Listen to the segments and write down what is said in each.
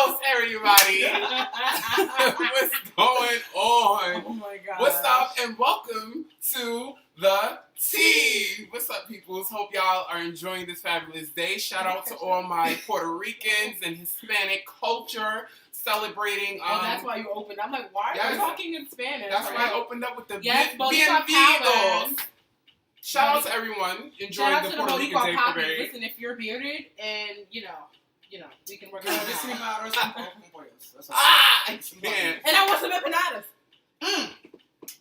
host, everybody. What's going on? Oh my god. What's up, and welcome to the Tea. What's up, peoples? Hope y'all are enjoying this fabulous day. Shout out to all my Puerto Ricans and Hispanic culture celebrating. That's why you opened. I'm like, why are you talking in Spanish? That's why I opened up with the bienvenidos. Shout out to everyone enjoying the Puerto Rican Day Parade. Listen, if you're bearded and you know, we can work it out. I can't. And I want some empanadas.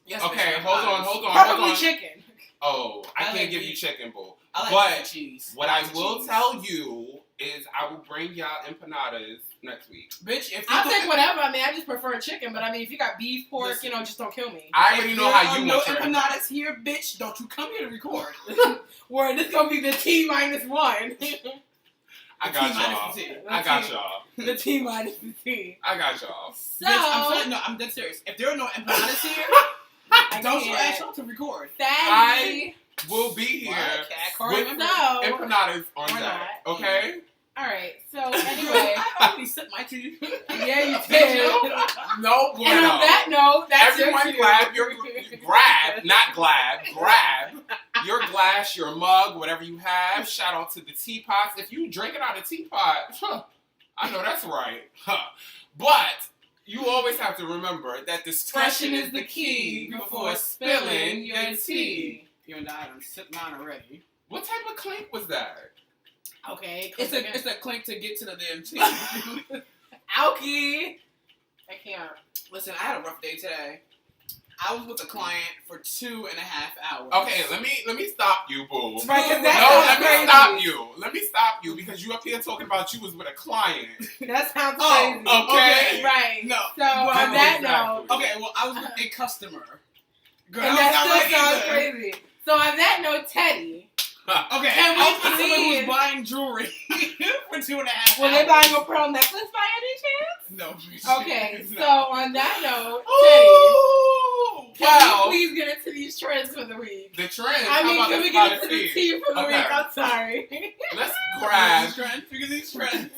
Yes, okay, hold on. Probably chicken. Oh, I can't give you chicken, boo. I like cheese. What I will tell you is I will bring y'all empanadas next week. Bitch, if I'll take whatever. I mean, I just prefer chicken, but I mean, if you got beef, pork, just don't kill me. I already know how you want your empanadas here, bitch. Don't you come here to record. Word, this gonna be the T-1. I got y'all. The T-1. I got y'all. So, bitch, I'm dead serious. If there are no empanadas here, don't you ask y'all to record. I will be here with empanadas on that. Okay? Alright, so anyway. I already sipped my tea. Yeah, you did. No, bueno. And on that note, that's everyone grab your glass, your mug, whatever you have. Shout out to the teapots. If you drink it out of teapot, I know that's right. But you always have to remember that discretion is the key before spilling your tea. Even though I done sipped mine already. What type of clink was that? Okay, it's a clink to get to the damn tea. Alki, I can't. Listen, I had a rough day today. I was with a client for 2.5 hours. Okay, let me stop you, boo. Right, Let me stop you because you up here talking about you was with a client. That sounds crazy. Okay. Right. No. So on that note, okay, well, I was with a customer. Girl, and that still sounds crazy. So on that note, Teddy. Okay, and we was buying jewelry for 2.5 hours. Were they buying a pearl necklace by any chance? No. Okay, so on that note, Teddy, can we please get into these trends for the week? The trends? I mean, can we get into the tea for the week? I'm sorry. Let's grab these trends.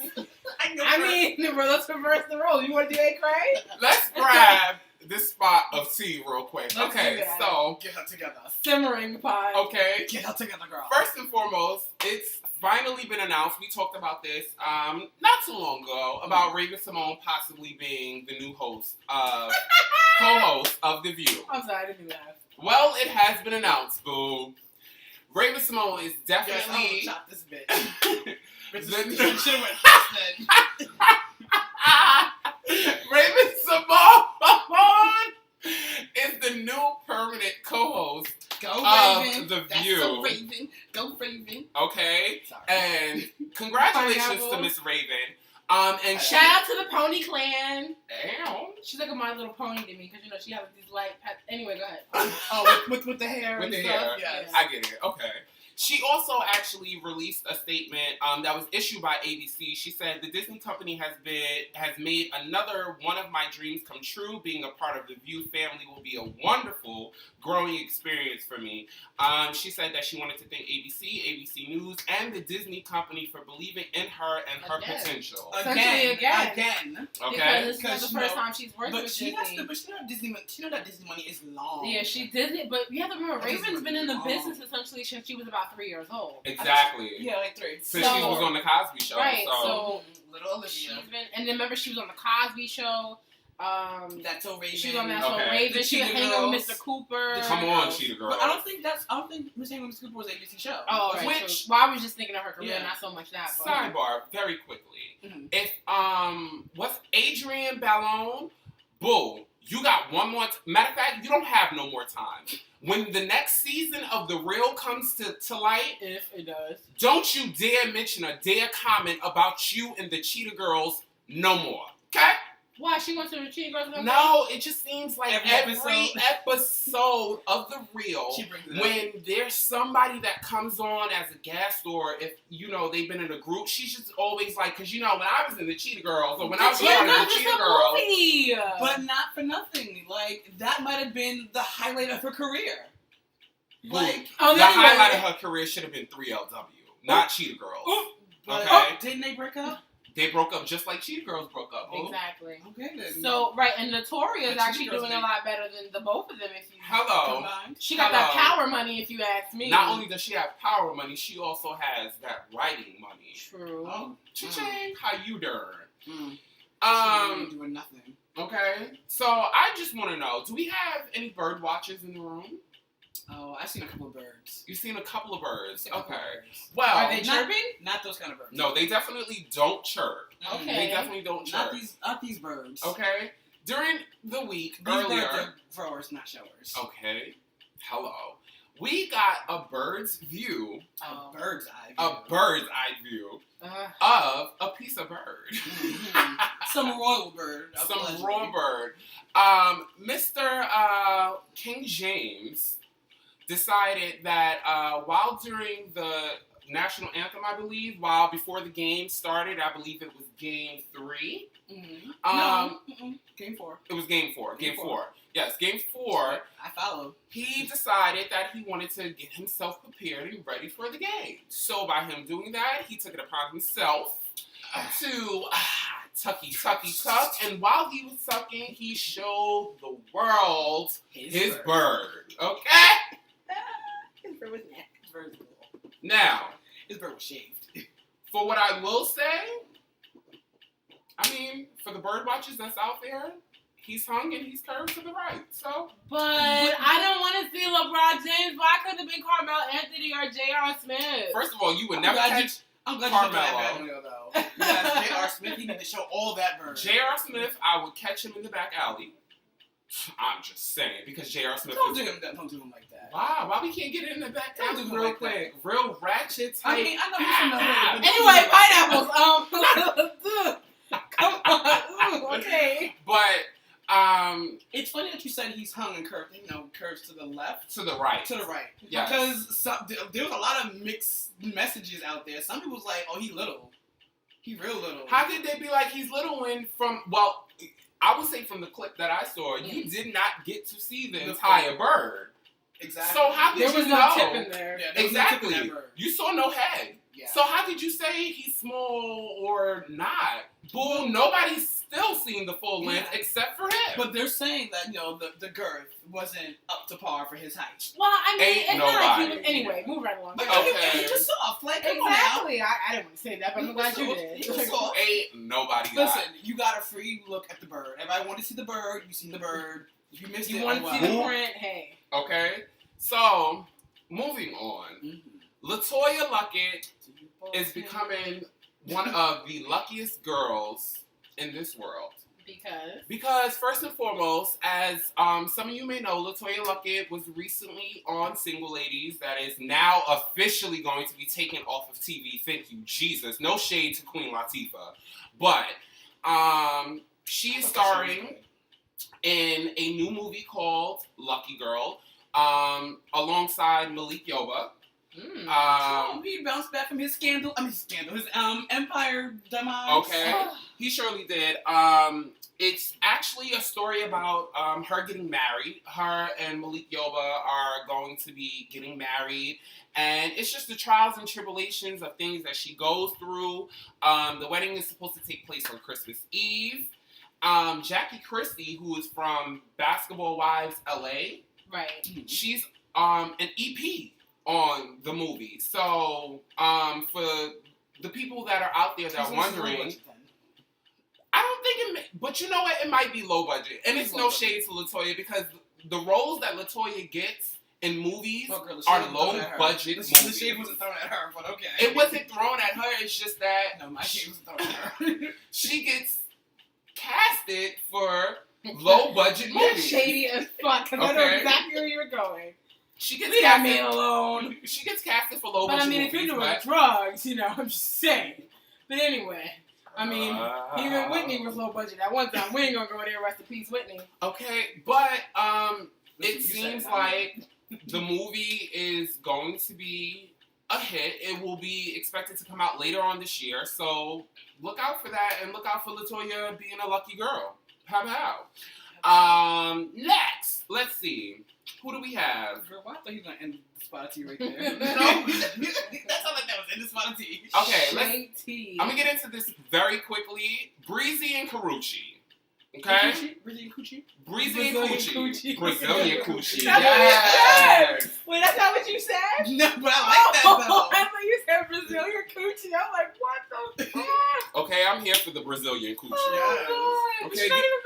Let's reverse the role. You want to do A. Cray? Let's grab this spot of tea real quick. Okay, so get her together. Simmering pot. Okay. Get her together, girl. First and foremost, it's finally been announced. We talked about this not too long ago about Raven-Symone possibly being the new host, co-host of The View. I'm sorry, I didn't do that. Well, it has been announced, boo. Raven-Symone is definitely... Yes, chop this bitch. Bitch, should have went then. Raven-Symone is the new permanent co-host of The View. So Raven. Go Raven. Okay? Sorry. And congratulations to Miss Raven. And shout out to the Pony Clan. Damn. She's like a My Little Pony to me because she has these light. Anyway, go ahead. With the hair. With and the stuff. hair. Yes. I get it. Okay. She also actually released a statement that was issued by ABC. She said the Disney company has made another one of my dreams come true. Being a part of the View family will be a wonderful growing experience for me. She said that she wanted to thank ABC News, and the Disney company for believing in her and her potential. Again. Okay. Because this is the first time she's worked with Disney. But she know that Disney money is long. Yeah, she did it. But you have to remember, Raven's been in the business essentially since she was about 3 years old. Exactly. Yeah, like 3. Since she was on the Cosby Show. Right. So little Olivia. She's been, and then remember she was on the Cosby Show. That's so Raven. She was on that show Raven. She was hanging with Mr. Cooper. Come on, Cheetah Girl. But I don't think Miss Hanging with Mr. Cooper was an ABC show. Oh, right. Which? Well, I was just thinking of her career, not so much that. But. Sidebar, very quickly. If what's Adrienne Ballon? Boo. You got one more. Matter of fact, you don't have no more time. When the next season of The Real comes to light, if it does, don't you dare mention or dare comment about you and the Cheetah Girls no more. Okay? Why? She wants to the Cheetah Girls? No, it just seems like every episode of The Real, when there's somebody that comes on as a guest, or if, they've been in a group, she's just always like, because, when I was in the Cheetah Girls, or when I was in the Cheetah Girls. Movie. But not for nothing. Like, that might have been the highlight of her career. Like, the highlight of her career should have been 3LW, not Cheetah Girls. Okay? Didn't they break up? They broke up just like Cheetah Girls broke up. Boo. Exactly. Okay, then. So, right, and Latoya is And actually Cheetah Girls doing a lot better than the both of them, if you... Hello. combined. She got that power money, if you ask me. Not only does she have power money, she also has that writing money. True. Oh. Cha-ching, how you doing? She ain't doing nothing. Okay. So I just want to know, do we have any bird watchers in the room? Oh, I've seen a couple of birds. You've seen a couple of birds. I've seen a couple Okay. of birds. Well, Are they chirping? Not those kind of birds. no, they definitely don't chirp. Okay. They definitely don't chirp. Not these birds. Okay. During the week, These earlier. birds are growers, not showers. Okay. Hello. We got a bird's view. A bird's eye. A bird's eye view of a piece of bird. Mm-hmm. Some royal bird. Some royal bird. Mr. King James decided that while during the national anthem, I believe, while before the game started, I believe it was game 3. Mm-hmm. Game 4. It was game 4. Game 4. Yes, game 4. I followed. He decided that he wanted to get himself prepared and ready for the game. So by him doing that, he took it upon himself to tuck. And while he was sucking, he showed the world his bird. Okay? His bird was neck. His bird was cool. Now, His bird was shaved. for what I will say, I mean, for the bird watchers that's out there, he's hung and he's curved to the right. So, But I don't want to see LeBron James. Why couldn't it have been Carmelo Anthony or J.R. Smith? first of all, you would never catch I'm glad you took that Carmelo. back, though. Because J.R. Smith, he need to show all that bird. J.R. Smith. I would catch him in the back alley. I'm just saying, because J.R. Smith Don't is... do him like that. Wow, why we can't get in the back Don't alley do him real like quick? Real ratchet type. I mean, I know he's Anyway, pineapples. Come on. Okay. But, it's funny that you said he's hung and curved. You know, curves to the left. to the right. To the right. Yes. Because there was a lot of mixed messages out there. Some people was like, oh, he little. He real little. How could they be like he's little when well, I would say from the clip that I saw, you did not get to see the entire bird. Exactly. So how did There you was know? no tip in there. Yeah, there was no tip in Exactly. that bird. You saw no head. Yeah. So how did you say he's small or not? Boo, nobody's still seen the full length except for him. But they're saying that, you know, the girth wasn't up to par for his height. Well, I mean, Ain't it's not like he nobody. was... Anyway, move right along. But Okay. he was soft. Like, come Exactly. I didn't want to say that, but on I'm now. glad you did. He was soft. Ain't nobody Listen, got. you got a free look at the bird. Everybody wanted to see the bird. You seen the bird. If you missed You it, want oh to see well. the print? Hey. Okay? So, moving on. Mm-hmm. Latoya Luckett is becoming one of the luckiest girls in this world. Because first and foremost, as some of you may know, Latoya Luckett was recently on Single Ladies, that is now officially going to be taken off of TV. Thank you, Jesus. No shade to Queen Latifah. But she is starring in a new movie called Lucky Girl, alongside Malik Yoba. He bounced back from his scandal. His Empire demise. Okay, he surely did. It's actually a story about her getting married. Her and Malik Yoba are going to be getting married, and it's just the trials and tribulations of things that she goes through. The wedding is supposed to take place on Christmas Eve. Jackie Christie, who is from Basketball Wives LA, Right. she's an EP on the movie. So, for the people that are out there that are wondering, I don't think but you know what? It might be low budget. And it's no shade to Latoya, because the roles that Latoya gets in movies are low budget movies. The shade wasn't thrown at her, but okay. It wasn't thrown at her, it's just that No, my shade wasn't thrown at her. she gets casted for low budget You're movies. shady as fuck, because I know Okay. exactly where you're going. She gets Leave that man casted. alone. She gets casted for low But budget I mean, movies. if you're doing but- drugs, I'm just saying. But anyway, I mean, even Whitney was low budget at one time. We ain't gonna go there. Rest in peace, Whitney. Okay, but it You seems said like the movie is going to be a hit. It will be expected to come out later on this year, so look out for that, and look out for Latoya being a lucky girl. How? Next, let's see. Who do we have? Girl, why I thought he was gonna end the spot of tea right there. No, that sounded like that was in the spot of tea. Okay, Straight tea. I'm gonna get into this very quickly. Breezy and Karrueche. Okay? Brazilian coochie? Breezy and Brazilian Coochie. coochie. Brazilian Coochie. That's Yes. Wait, that's not what you said? No, but I like that though. I thought you said Brazilian coochie. I'm like, what the fuck? Okay, I'm here for the Brazilian Coochie. Oh, God. Okay, She's not even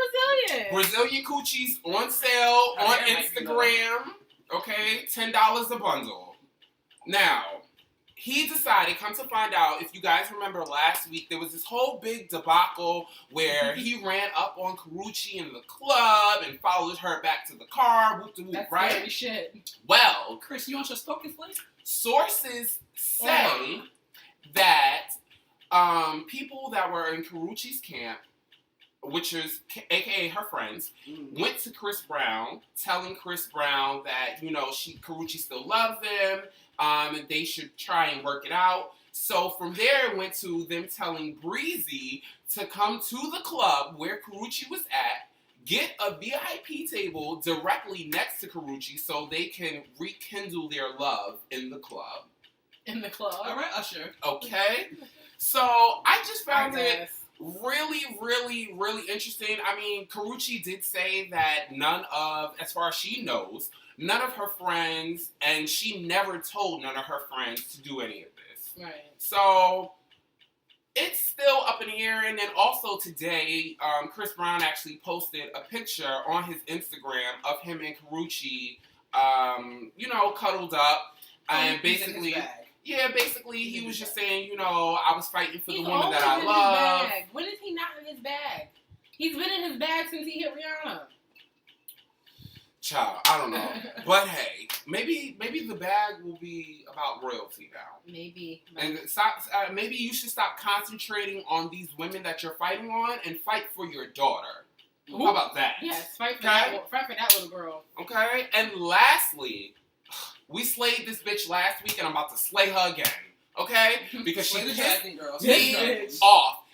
Brazilian. Brazilian Coochie's on sale on Okay, I might Instagram. Okay, $10 a bundle. Now, he decided, come to find out, if you guys remember last week, there was this whole big debacle where he ran up on Karrueche in the club and followed her back to the car, whoop-de-whoop, That's right? scary shit. Well, Chris, you want your spoken place? sources say that people that were in Karrueche's camp, which is aka her friends, went to Chris Brown, telling Chris Brown that, you know, Karrueche still loves them, and they should try and work it out. So from there, it went to them telling Breezy to come to the club where Karrueche was at, get a VIP table directly next to Karrueche so they can rekindle their love in the club. In the club. All right, Usher. Okay? So I just found it guess. really, really, really interesting. I mean, Karrueche did say that none of, as far as she knows, none of her friends, and she never told none of her friends to do any of this. Right. So it's still up in the air. And then also today, Chris Brown actually posted a picture on his Instagram of him and Karrueche, you know, cuddled up. And basically, yeah, basically he was just saying, you know, I was fighting for the woman that I love. When is he not in his bag? He's been in his bag since he hit Rihanna. Child, I don't know. But hey, maybe the bag will be about royalty now. Maybe. And stop. Maybe you should stop concentrating on these women that you're fighting on and fight for your daughter. Ooh. How about that? Yes, fight for that little girl. Okay. And lastly, we slayed this bitch last week, and I'm about to slay her again. Okay? Because she pissed me off.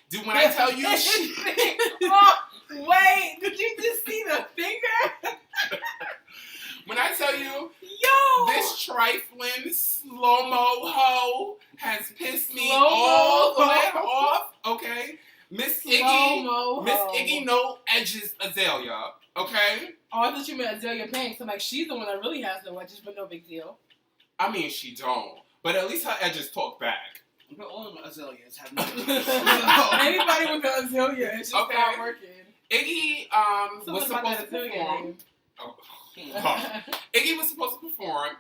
Dude, when I tell you, oh, wait, did you just see the finger? When I tell you, yo, this trifling slow-mo hoe has pissed me all the way off, okay? Miss Iggy no edges Azalea, okay? Oh, I thought you meant Azalea Banks. I'm like, she's the one that really has no edges, but no big deal. I mean, she don't. But at least her edges talk back. But all of my Azaleas have no Anybody with an Azalea, it's just not working. Iggy was supposed to perform. Iggy was supposed to perform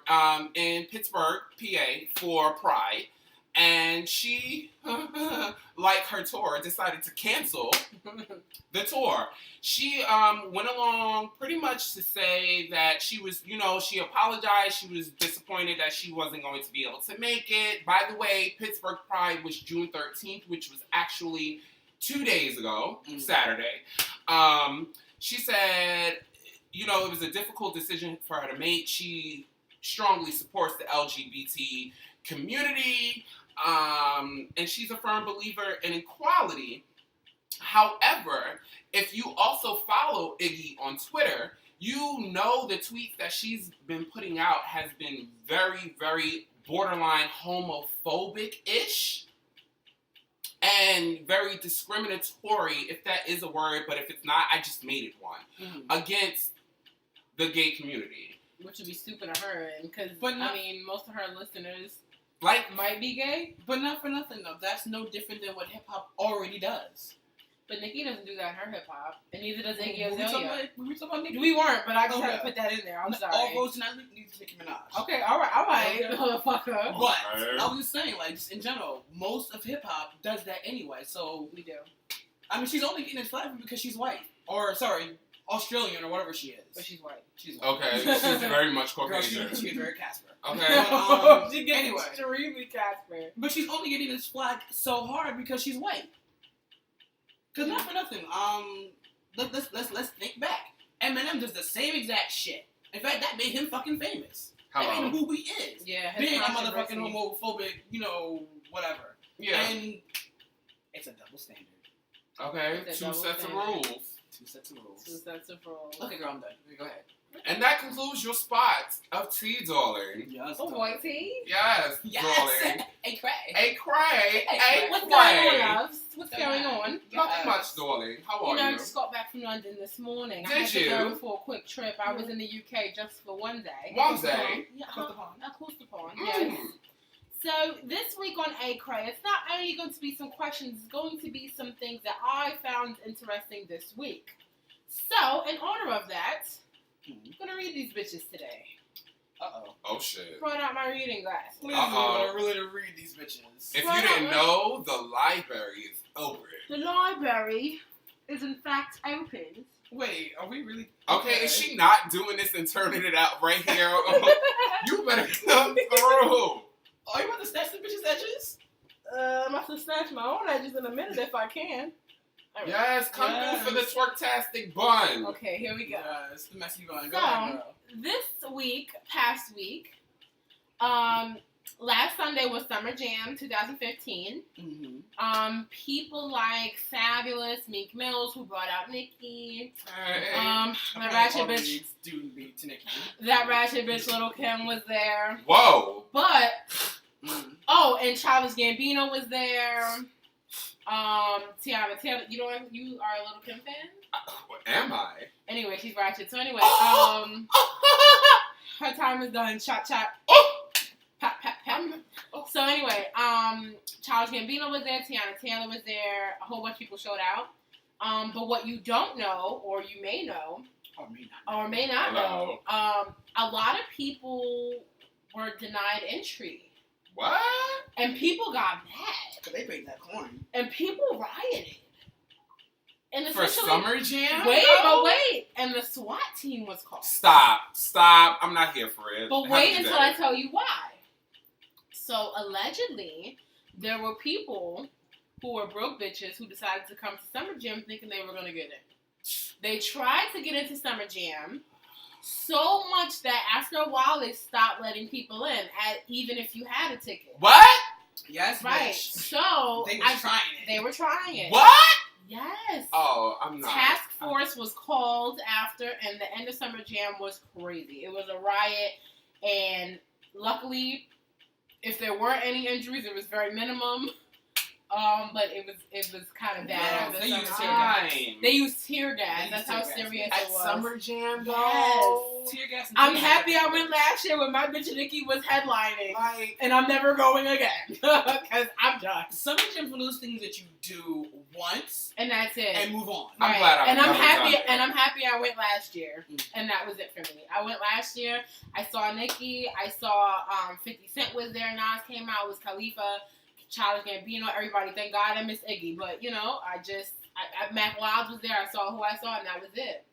in Pittsburgh, PA for Pride, and she, like her tour, decided to cancel the tour. She went along pretty much to say that she was, you know, she apologized. She was disappointed that she wasn't going to be able to make it. By the way, Pittsburgh Pride was June 13th, which was actually 2 days ago, Saturday. She said, you know, it was a difficult decision for her to make. She strongly supports the LGBT community, and she's a firm believer in equality. However, if you also follow Iggy on Twitter, you know the tweets that she's been putting out has been very, very borderline homophobic-ish and very discriminatory, if that is a word, but if it's not, I just made it one, against the gay community. Which would be stupid of her, because, I mean, most of her listeners might be gay. But not for nothing, though. That's no different than what hip-hop already does. But Nicki doesn't do that in her hip-hop, and neither does Iggy Azalea. We talking about Nicki? We weren't, but I just had to put that in there. I'm sorry. All roads not lead to Nicki Minaj. Okay, alright, motherfucker. But, I was just saying, like, just in general, most of hip-hop does that anyway, so... We do. I mean, she's only getting this flag because she's white. Or, sorry, Australian or whatever she is. But she's white. She's white. Okay, she's very much Caucasian. Girl, she's very Casper. Okay. But, she gets extremely Casper. But she's only getting this flag so hard because she's white. Cause not for nothing. Let's think back. Eminem does the same exact shit. In fact, that made him fucking famous. That made him who he is. Yeah. Being a motherfucking homophobic, you know, whatever. Yeah. And it's a double standard. Okay. Two sets of rules. Two sets of rules. Okay, girl, I'm done. Go ahead. And that concludes your spot of tea, darling. Yes. Oh, white tea? Yes, darling. Hey, Cray. Hey, Cray. Hey, What's Cray. on, loves? What's going on? Nothing much, darling. How are I you? just got back from London this morning. I Did had to you? go for a quick trip. I was in the UK just for one day. One day? Yeah, across the pond. Mm. Yes. So this week on A Cray, it's not only going to be some questions, it's going to be some things that I found interesting this week. So, in honor of that, I'm going to read these bitches today. Uh-oh. Oh, shit. Brought out my reading glasses. Please, I really to read these bitches. If you didn't know, the library is open. The library is in fact open. Wait, are we really... Okay, is she not doing this and turning it out right here? You better come through. Are you about to snatch the bitches' edges? I'm about to snatch my own edges in a minute if I can. Right. Yes, come through for the twerktastic bun. Okay, here we go. It's the messy bun. So, Go ahead, girl. this week, past week, last Sunday was Summer Jam 2015. Mm-hmm. People like Fabulous, Meek Mills, who brought out Nicki. Hey. That ratchet bitch. That ratchet bitch Little Kim was there. Whoa. But and Childish Gambino was there. Tiana Taylor. You are a Little Kim fan? Am I? Anyway, she's ratchet. So anyway, her time is done. Chop chop. Pat pat pat. So anyway, Childish Gambino was there. Tiana Taylor was there. A whole bunch of people showed out. But what you don't know, or you may know, or may not know, a lot of people were denied entry. What? And people got mad. Cause they paid that coin. And people rioted. And For Summer Jam? Wait. And the SWAT team was called. Stop. I'm not here for it. But wait until I tell you why. So, allegedly, there were people who were broke bitches who decided to come to Summer Jam thinking they were going to get in. They tried to get into Summer Jam so much that after a while they stopped letting people in, even if you had a ticket. What? Yes, right. Bitch. So They were trying it. What? Yes. Oh, I'm not. Task Force was called after, and the end of Summer Jam was crazy. It was a riot, and luckily, if there were any injuries, it was very minimum. But it was kind of bad. They used tear gas. That's how serious it was. At Summer Jam, though. Yes. Tear gas. I'm happy I went last year when my bitch Nicki was headlining. And I'm never going again. Because I'm done. Summer Jam's one of those things that you do once. And that's it. And move on. I'm glad I'm happy I went last year. And that was it for me. I went last year. I saw Nicki. I saw 50 Cent was there. Nas came out. It was Khalifa. Childish Gambino, everybody. Thank God I missed Iggy. But, Mac Wilds was there. I saw who I saw, and that was it.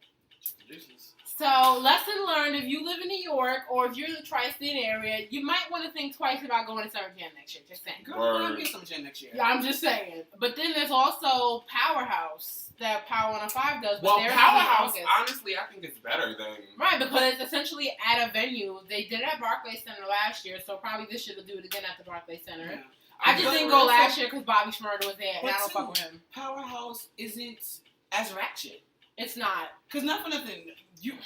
So, lesson learned, if you live in New York, or if you're in the tri-state area, you might want to think twice about going to Summer Jam next year. Just saying. Girl, I'm going to get Summer Jam next year. Yeah, I'm just saying. But then there's also Powerhouse that Power 105 does. But well, Powerhouse, honestly, I think it's better than... Right, because it's essentially at a venue. They did it at Barclays Center last year, so probably this year they'll do it again at the Barclays Center. Yeah. I just didn't go last year because Bobby Shmurda was there, and I don't fuck with him. Powerhouse isn't as ratchet. It's not. Because not for nothing, you've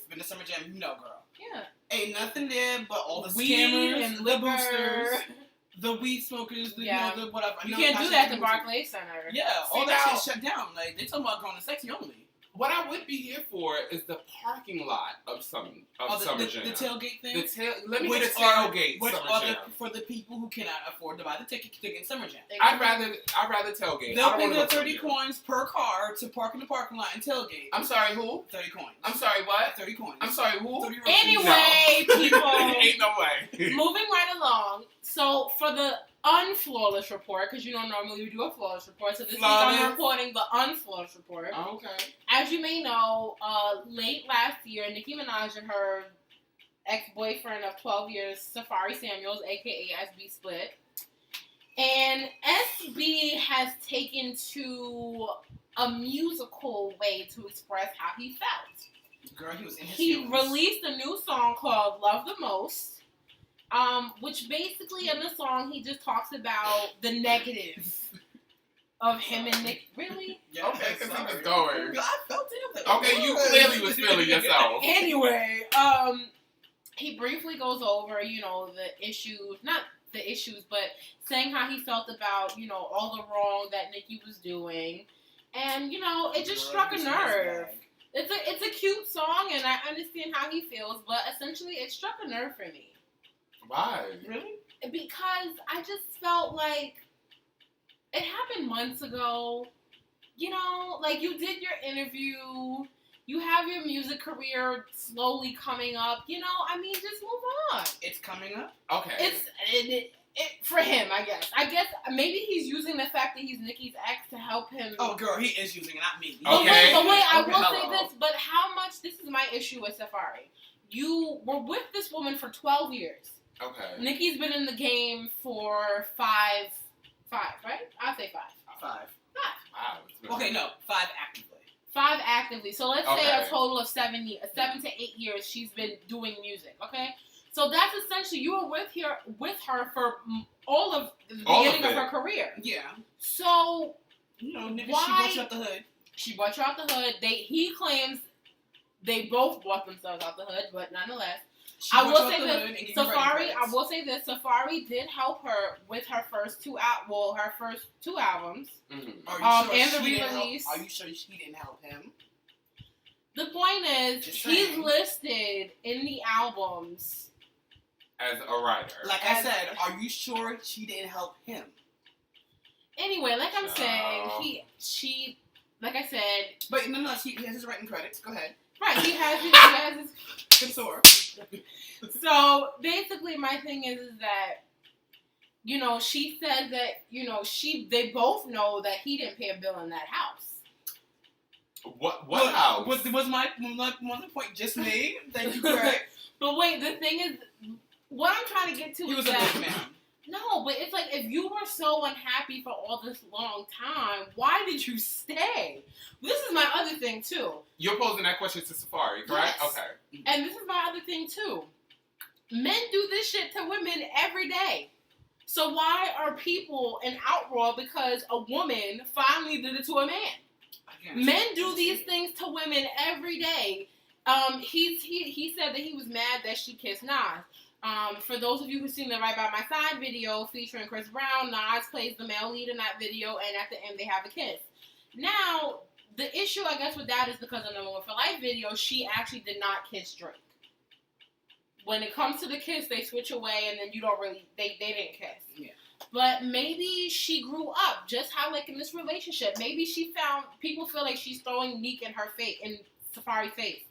been to Summer Jam, you know, girl. Yeah. Ain't nothing there but all the weed scammers, and the boosters, the weed smokers, the whatever. You can't do that at the Barclays Center. Yeah, all that shit's shut down. Like, they talking about going to sexy only. What I would be here for is the parking lot of Summer Jam. The tailgate thing? Let me get a tailgate Summer Jam. For the people who cannot afford to buy the ticket to get in Summer Jam. I'd rather tailgate. They'll pay the 30 coins per car to park in the parking lot and tailgate. I'm sorry, who? 30 coins. I'm sorry, what? 30 coins. I'm sorry, who? 30 anyway, people. Ain't no way. Moving right along. So, for the unflawless report, because normally we do a flawless report, so this week I'm reporting the unflawless report. Oh, okay. As you may know, late last year, Nicki Minaj and her ex-boyfriend of 12 years, Safari Samuels, a.k.a. SB, split. And SB has taken to a musical way to express how he felt. Girl, he was in his He feelings. released a new song called Love the Most. Which basically in the song he just talks about the negatives of him and Nick. Really? Yeah, okay, because he was going. I felt it. Okay, you clearly was feeling yourself. Anyway, he briefly goes over, the issues, not the issues, but saying how he felt about, you know, all the wrong that Nicki was doing. And, you know, it just struck a nerve. It's a cute song, and I understand how he feels, but essentially it struck a nerve for me. Why? Really? Because I just felt like it happened months ago. You know, like, you did your interview, you have your music career slowly coming up. You know, I mean, just move on. It's coming up? Okay. It for him, I guess. I guess maybe he's using the fact that he's Nicki's ex to help him. Oh, girl, he is using it, not me. Okay. But wait, I Okay, will hello. say this, but how much, this is my issue with Safari. You were with this woman for 12 years. Okay. Nicki's been in the game for five, right? I'll say five. 5. Wow. Okay, no, 5 actively. 5 actively. So let's say Okay. a total of 7 to 8 years she's been doing music, okay? So that's essentially, you were with her for all of the beginning of her career. Yeah. So, You know, nigga, why? she brought you out the hood. She brought you out the hood. He claims they both brought themselves out the hood, but nonetheless. She I brought will you out say the this, hood and gave you Safari, writing I credits. will say this, Safari did help her with her first 2 albums. Mm-hmm. Are you sure and the she didn't re-release. help? Are you sure she didn't help him? The point is, Just he's saying. listed in the albums. As a writer. Like I said, are you sure she didn't help him? Anyway, like I'm No. saying, she, like I said, But no, he has his writing credits. Go ahead. right, he has his Consort. So basically, my thing is that, you know, she said that, you know, they both know that he didn't pay a bill in that house. What house? Was my point just made? Thank you, Greg. But wait, the thing is, what I'm trying to get to He is was a that, big man. no, but it's like, if you were so unhappy for all this long time, why did you stay? This is my other thing, too. You're posing that question to Safari, correct? Yes. Okay. And this is my other thing, too. Men do this shit to women every day. So why are people in outroar because a woman finally did it to a man? Again, Men do these things to women every day. He said that he was mad that she kissed Nas. For those of you who've seen the Right By My Side video featuring Chris Brown, Nas plays the male lead in that video, and at the end they have a kiss. Now, the issue, I guess, with that is because in the Woman for Life video, she actually did not kiss Drake. When it comes to the kiss, they switch away, and then you don't really, they didn't kiss. Yeah. But maybe she grew up, just how, like, in this relationship, maybe she found, people feel like she's throwing Meek in her face, in Safari's face.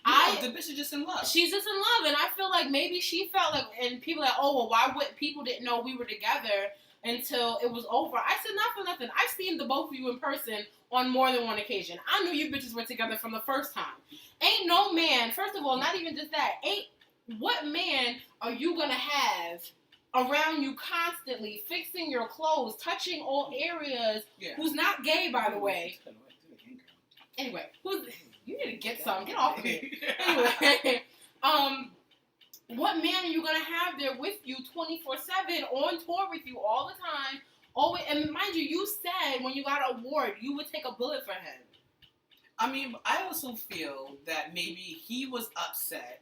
The bitch is just in love. She's just in love, and I feel like maybe she felt like, and people are like, oh, well, why would people didn't know we were together until it was over? I said, not for nothing. I've seen the both of you in person on more than one occasion. I knew you bitches were together from the first time. Ain't no man, first of all, not even just that, what man are you gonna have around you constantly, fixing your clothes, touching all areas, who's not gay, by the way? Anyway, you need to get some. Get off of me. Anyway, what man are you gonna have there with you 24/7 on tour with you all the time? Always, and mind you, you said when you got an award you would take a bullet for him. I mean, I also feel that maybe he was upset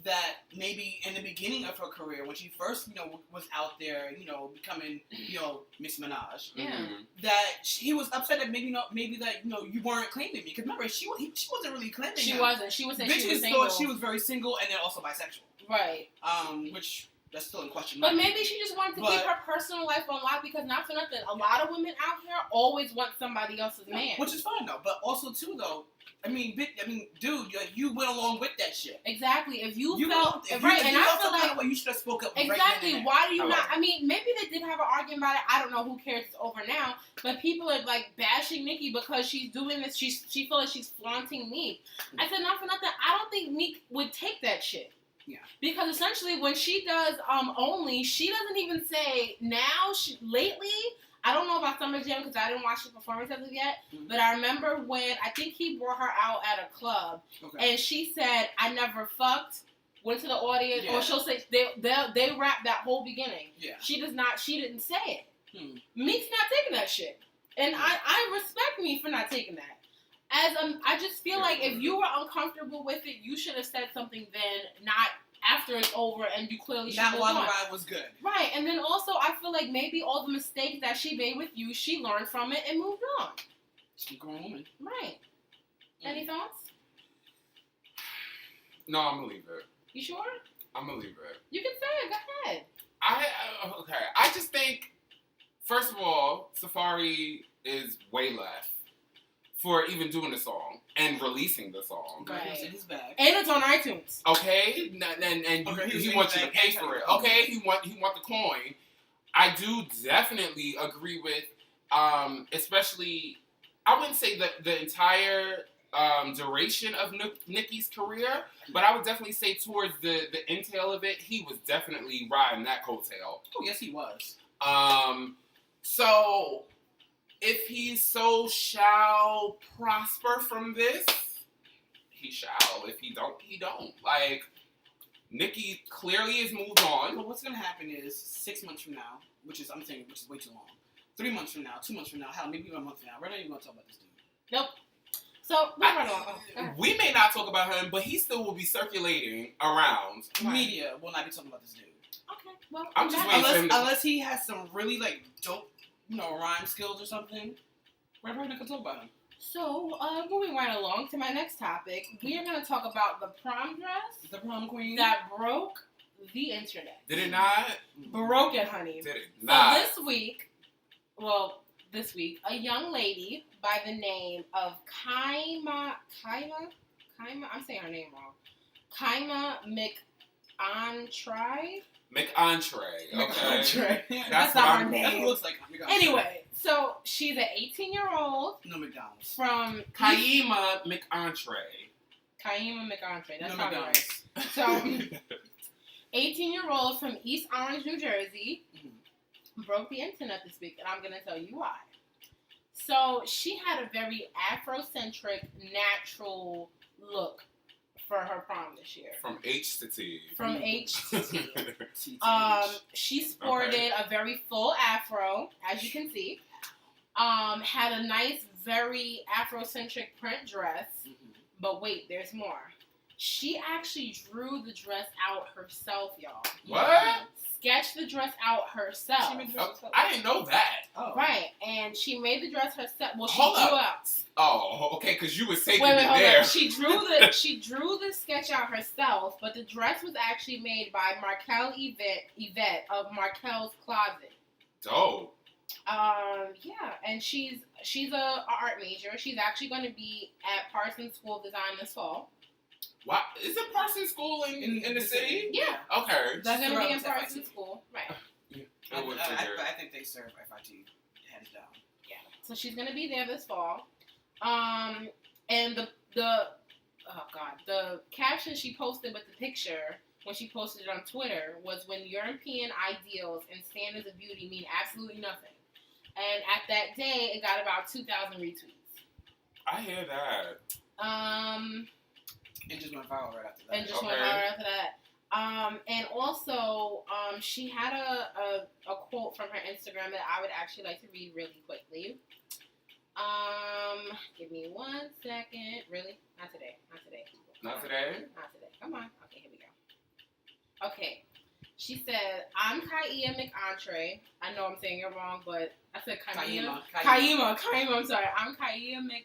that maybe in the beginning of her career, when she first, was out there, becoming, Miss Minaj, that he was upset that maybe that, you weren't claiming me. Because remember, she wasn't really claiming She him. wasn't. She was saying she was Bitches single. thought she was very single and then also bisexual. Right. Which, that's still in question. But maybe she just wanted to keep her personal life on lock because not for nothing, a lot of women out here always want somebody else's man. Which is fine, though. But also, too, though, dude, you went along with that shit. Exactly. If you felt felt and I I feel feel like like you should have spoke up. exactly. Right Why do you not? I mean, maybe they did have an argument about it. I don't know. Who cares? It's over now. But people are like bashing Nicki because she's doing this. She feels like she's flaunting Meek. I said not for nothing. I don't think Meek would take that shit. Yeah. Because essentially, when she does Only, she doesn't even say now. Lately. I don't know about Summer Jam because I didn't watch the performance as of yet, but I remember when I think he brought her out at a club, and she said, "I never fucked." Went to the audience, or she'll say they rap that whole beginning. Yeah. She didn't say it. Meek's not taking that shit, and I respect me for not taking that. I just feel like if you were uncomfortable with it, you should have said something then, not after it's over and you clearly should Not move while the on. ride was good. Right, and then also I feel like maybe all the mistakes that she made with you, she learned from it and moved on. She's a grown woman. Right. Any thoughts? No, I'm gonna leave it. You sure? I'm gonna leave it. You can say it. Go ahead. Okay. I just think, first of all, Safari is way left for even doing the song and releasing the song. Right. He's in his bag. And it's on iTunes. Okay, and Okay, he wants you to pay for it. Okay, he want the coin. I do definitely agree with, especially, I wouldn't say the entire duration of Nicki's career, but I would definitely say towards the entail of it, he was definitely riding that coattail. Oh, yes, he was. So if he so shall prosper from this, he shall. If he don't, he don't. Like, Nicki clearly has moved on. But what's gonna happen is 6 months from now, which is way too long. 3 months from now, 2 months from now, hell, maybe even a month from now, we're not even gonna talk about this dude. Nope. So, We may not talk about him, but he still will be circulating around. Right. Media will not be talking about this dude. Okay, well, I'm just waiting for him unless he has some really dope, rhyme skills or something. We're not gonna talk about him. So, moving right along to my next topic, we are going to talk about the prom dress. The prom queen that broke the internet. Did it not? Broke it, honey. Did it not? So this week, a young lady by the name of Kaima, I'm saying her name wrong. Kaima McEntry. Okay. That's not her name. That looks like McEntry. Anyway, so she's an 18-year-old. No McDonald's. From Kaima McEntry. That's not right. So, 18-year-old from East Orange, New Jersey, broke the internet this week, and I'm going to tell you why. So, she had a very Afrocentric, natural look for her prom this year. From H to T. She sported a very full afro, as you can see. Had a nice, very Afrocentric print dress. But wait, there's more. She actually drew the dress out herself, y'all. What? Sketched the dress out herself. I didn't know that. Oh. Right, and she made the dress herself. Well, she Hold drew up. out. Oh, okay, because you was taking Wait, it hold there. on. She drew the sketch out herself, but the dress was actually made by Markel Yvette of Markel's Closet. Dope. Yeah, and she's a art major. She's actually going to be at Parsons School of Design this fall. What? Is it Parsons School in the city? Yeah. Okay. That's going to be in Parsons School. Right. I think they serve FIT hands down. Yeah. So she's going to be there this fall. And the caption she posted with the picture when she posted it on Twitter was, "When European ideals and standards of beauty mean absolutely nothing." And at that day, it got about 2,000 retweets. I hear that. It just went viral right after that. And also, she had a quote from her Instagram that I would actually like to read really quickly. Give me 1 second. Really? Not today. Not today? Not today. Come on. Okay, here we go. Okay. She said, "I'm Kaia McEntry." I know I'm saying it wrong, but I said Kaima. I'm sorry. I'm Kaia McEntry.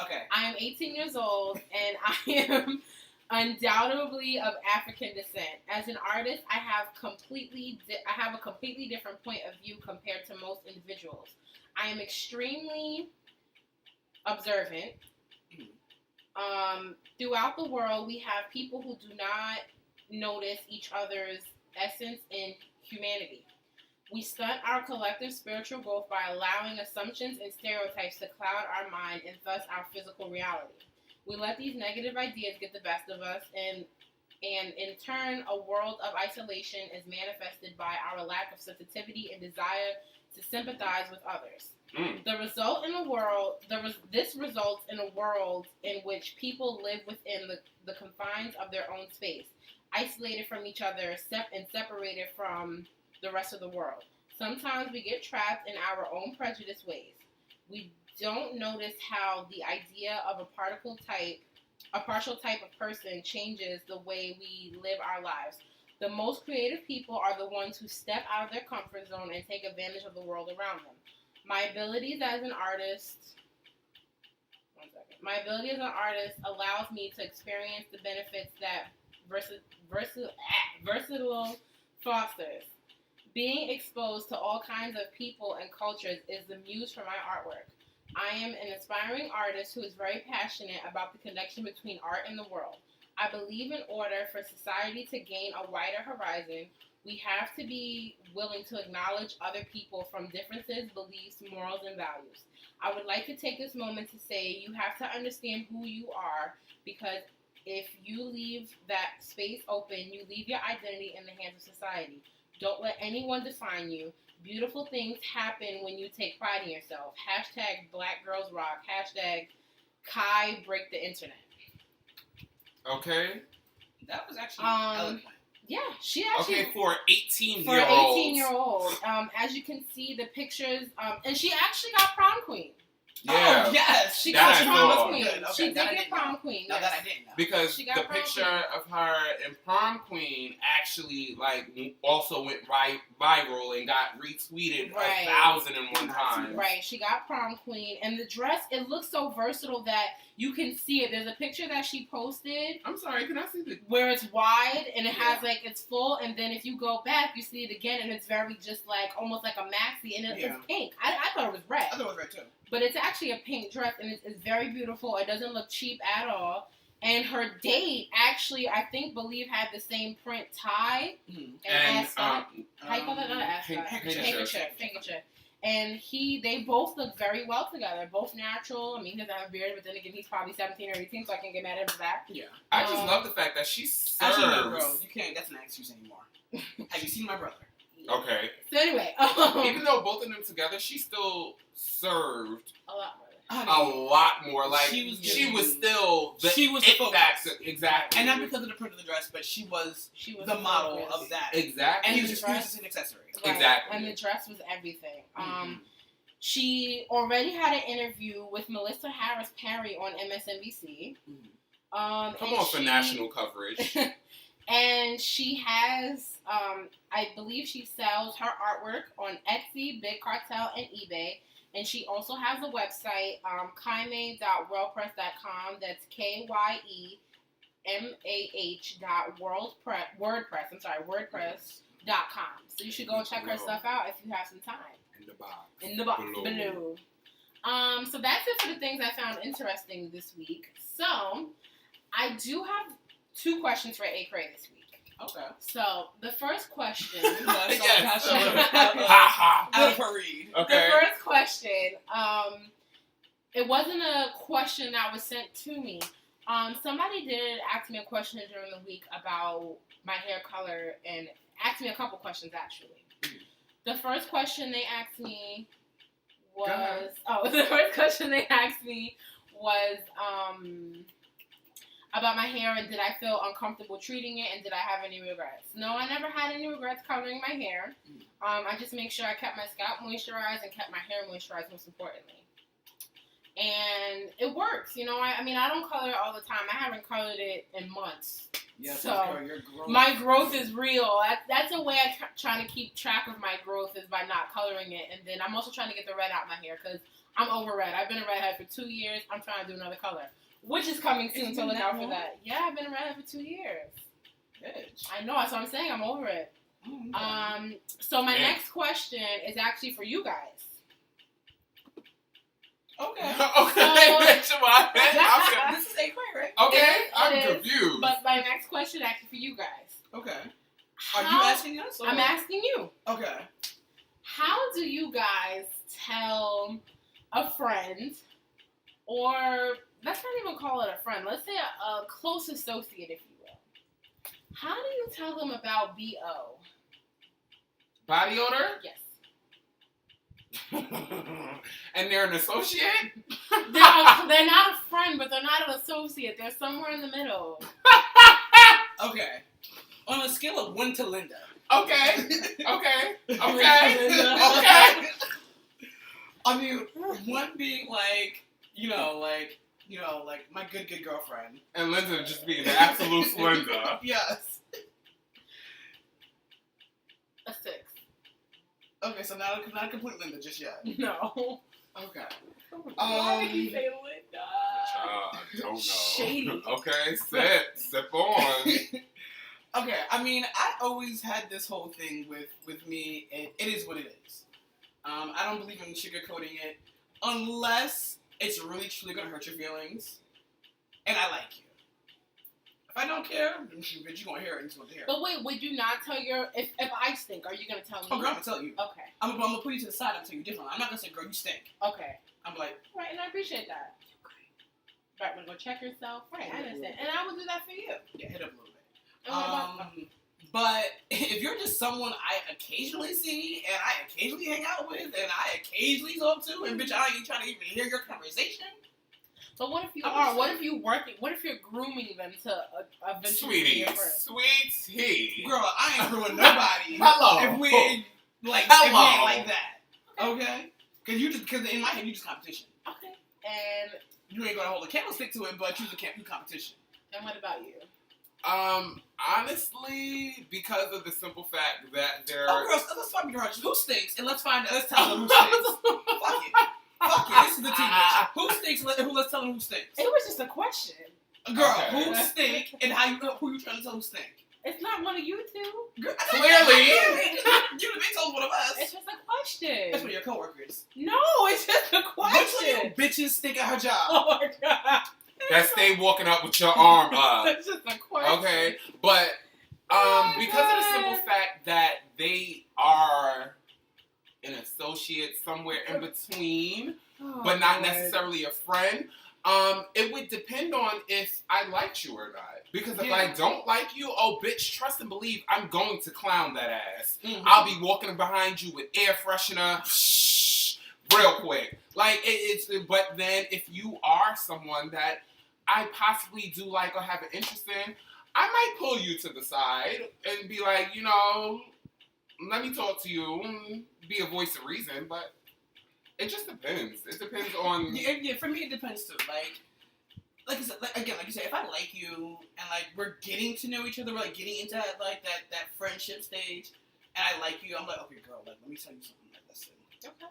Okay. I am 18 years old, and I am undoubtedly of African descent. As an artist, I have a completely different point of view compared to most individuals. I am extremely observant. Throughout the world, we have people who do not notice each other's essence in humanity. We stunt our collective spiritual growth by allowing assumptions and stereotypes to cloud our mind and thus our physical reality. We let these negative ideas get the best of us, and in turn, a world of isolation is manifested by our lack of sensitivity and desire to sympathize with others. This results in a world in which people live within the confines of their own space, isolated from each other and separated from the rest of the world. Sometimes we get trapped in our own prejudice ways. We don't notice how the idea of a particle type A partial type of person changes the way we live our lives. The most creative people are the ones who step out of their comfort zone and take advantage of the world around them. My abilities as an artist allows me to experience the benefits that versatile fosters. Being exposed to all kinds of people and cultures is the muse for my artwork. I am an aspiring artist who is very passionate about the connection between art and the world. I believe in order for society to gain a wider horizon, we have to be willing to acknowledge other people from differences, beliefs, morals, and values. I would like to take this moment to say you have to understand who you are, because if you leave that space open, you leave your identity in the hands of society. Don't let anyone define you. Beautiful things happen when you take pride in yourself. Hashtag Black Girls Rock. Hashtag Kai Break the Internet. Okay. That was actually eloquent. Yeah, she actually... Okay, for an 18-year-old. For an 18-year-old. As you can see, the pictures... and she actually got prom queen. Yeah. Oh, yes. She got prom queen. Good. Okay, She did get prom queen. Now Yes. that I didn't know. Because the picture of her in prom queen actually, also went viral and got retweeted 1,001 times. Right. She got prom queen. And the dress, it looks so versatile that you can see it. There's a picture that she posted. I'm sorry, can I see the... Where it's wide and it has, it's full. And then if you go back, you see it again. And it's very just, almost like a maxi. And it's pink. I thought it was red. I thought it was red, too. But it's actually a pink dress, and it's very beautiful. It doesn't look cheap at all. And her date actually, believe had the same print tie and ascot. How you call that? Not ascot. Handkerchief. And they both look very well together. Both natural. I mean, he doesn't have a beard, but then again, he's probably 17 or 18, so I can't get mad at him for that. Yeah. I just love the fact that she serves. Actually, no, bro. You can't. That's not an excuse anymore. Have you seen my brother? Okay. So anyway, even though both of them together, she still served a lot more. A lot more. She was still the focus. Exactly. And not because of the print of the dress, but she was the model of that. Exactly. And he was just used as an accessory. Right. Exactly. And the dress was everything. She already had an interview with Melissa Harris Perry on MSNBC. Come on for national coverage. And she has, I believe she sells her artwork on Etsy, Big Cartel, and eBay. And she also has a website, kaimah.wordpress.com. That's wordpress.com. So you should go check her stuff out if you have some time. In the box below. So that's it for the things I found interesting this week. So I do have 2 questions for A. Cray this week. Okay. So the first question. Out of her read. Okay. The first question. It wasn't a question that was sent to me. Somebody did ask me a question during the week about my hair color and asked me a couple questions actually. The first question they asked me was about my hair and did I feel uncomfortable treating it and did I have any regrets? No, I never had any regrets coloring my hair. I just make sure I kept my scalp moisturized and kept my hair moisturized most importantly. And it works, I don't color it all the time. I haven't colored it in months. Yes, so girl, your growth. My growth is real. That's a way I try to keep track of my growth is by not coloring it. And then I'm also trying to get the red out of my hair because I'm over red. I've been a redhead for 2 years. I'm trying to do another color. Which is coming soon, so look out for that. Yeah, I've been a redhead for 2 years. Bitch. I know, that's what I'm saying. I'm over it. So my next question is actually for you guys. Okay. So, this is A. Cray, right? Okay, I'm confused. But my next question actually for you guys. Okay. Are you asking us? I'm asking you. Okay. How do you guys tell a friend, or let's not even call it a friend, let's say a close associate, if you will. How do you tell them about BO? Body odor? Yes. And they're an associate? They're not a friend, but they're not an associate. They're somewhere in the middle. Okay. On a scale of 1 to Linda. Okay. Okay. I mean, 1 being you know, like my good girlfriend. And Linda just being the absolute Linda. Yes. A 6. Okay, so not a complete Linda just yet. No. Okay. Why did you say Linda? I don't know. Shady. Okay, sip on. Okay, I mean, I always had this whole thing with me, and it is what it is. I don't believe in sugarcoating it unless it's really truly gonna hurt your feelings, and I like you. If I don't care, bitch, you gonna hear it and you gonna hear it. But wait, would you not tell if I stink, are you gonna tell me? Oh, girl, I'm gonna tell you. Okay. I'm gonna put you to the side and tell you differently. I'm not gonna say, girl, you stink. Okay. I'm like, right, and I appreciate that. Right, wanna go check yourself. Right, I understand, and I will do that for you. yeah, hit up a little bit. And what about But if you're just someone I occasionally see and I occasionally hang out with and I occasionally talk to, and bitch, I ain't trying to even hear your conversation. But what if you are? What if you working? What if you're grooming them to eventually be Sweetie, your friend? sweet tea. Girl, I ain't ruining nobody. Hello. If we ain't like, Hello. if we ain't like that, okay? Because in my head you just competition. Okay. And You ain't gonna hold a candlestick to it, but you competition. what about you? Honestly, because of the simple fact that there. Oh, girls, let's find girls. Who stinks? And let's tell them who stinks. Fuck it. Fuck it. This is the team. Who stinks? Let's tell them who stinks. It was just a question. Girl, Okay. who stink and who you trying to tell who stink? It's not one of you two. Girl, Clearly. You they told one of us. It's just a question. That's one of your coworkers. No, it's just a Which one of you question. bitches stink at her job? Oh my god. That stay walking up with your arm up. It's just a question. Okay, but because of the simple fact that they are an associate somewhere in between, Oh, but not Lord. necessarily a friend, it would depend on if I liked you or not. Because if Yeah. I don't like you, oh bitch, trust and believe, I'm going to clown that ass. Mm-hmm. I'll be walking behind you with air freshener, real quick. Like but then if you are someone that I possibly do like or have an interest in, I might pull you to the side and be like, you know, let me talk to you, be a voice of reason, but it just depends. It depends on. Yeah, for me it depends too. Like I said, like you said, if I like you and like we're getting to know each other, we're like getting into that friendship stage, and I like you, I'm like, okay, girl, like let me tell you something. Like, listen, Okay.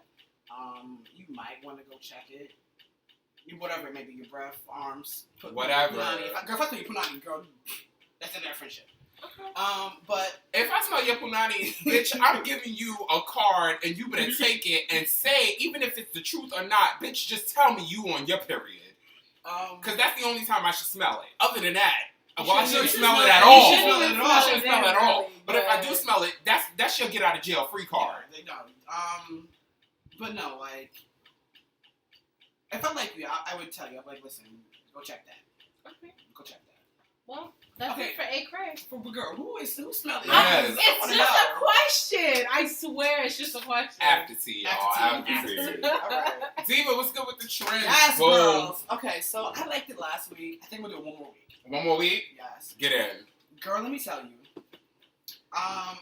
you might want to go check it. Whatever it may be, your breath, arms, Whatever. Punani. If I tell you punani, girl, that's in that friendship. Okay. But If I smell your punani, bitch, I'm giving you a card and you better take it and say, even if it's the truth or not, bitch, just tell me you on your period. Because that's the only time I should smell it. Other than that, I shouldn't smell it at all. You shouldn't even I shouldn't smell it at all. really, But if I do smell it, that's your get out of jail free card. Yeah, they don't. But no, like, if I like you, I would tell you. I'm like, listen, go check that. Okay. Go check that. Well, that's Okay. it for A. Cray. But girl, who smells it? Yes. It's just a question. I swear, it's just a question. After tea, y'all. After tea. After tea. Alright. Diva, what's good with the trends? Yes, Boom. girls. Okay, so I liked it last week. I think we'll do it one more week. One more week? Yes. Get in. Girl, let me tell you.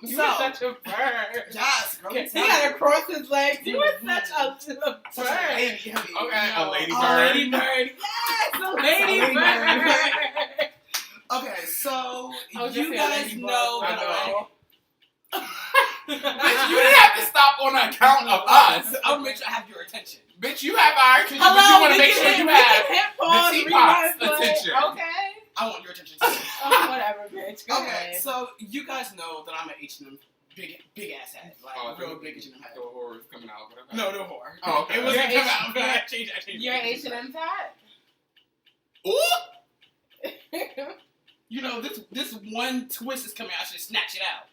You So, were such a bird. yes, girl, let me He tell had you. to cross his legs. You were such a Such a bird. lady, honey. Okay, a lady A bird. lady bird. Yes, A lady a bird. Okay, so I was you just saying guys lady know bird. that Bitch, you didn't have to stop on account of us. I'll make sure I have your attention. Bitch, you have our attention, but Hello, you want to make sure you have have the teapot's attention. Okay. I want your attention too. Oh, whatever, bitch. Go Okay, ahead. so you guys know that I'm an H&M big ass head, like real big H&M head. The horror is coming out, but okay. No whore. Oh, okay. It wasn't You're come out, but I changed You're H&M hat? Ooh! You know, this one twist is coming out. I should snatch it out.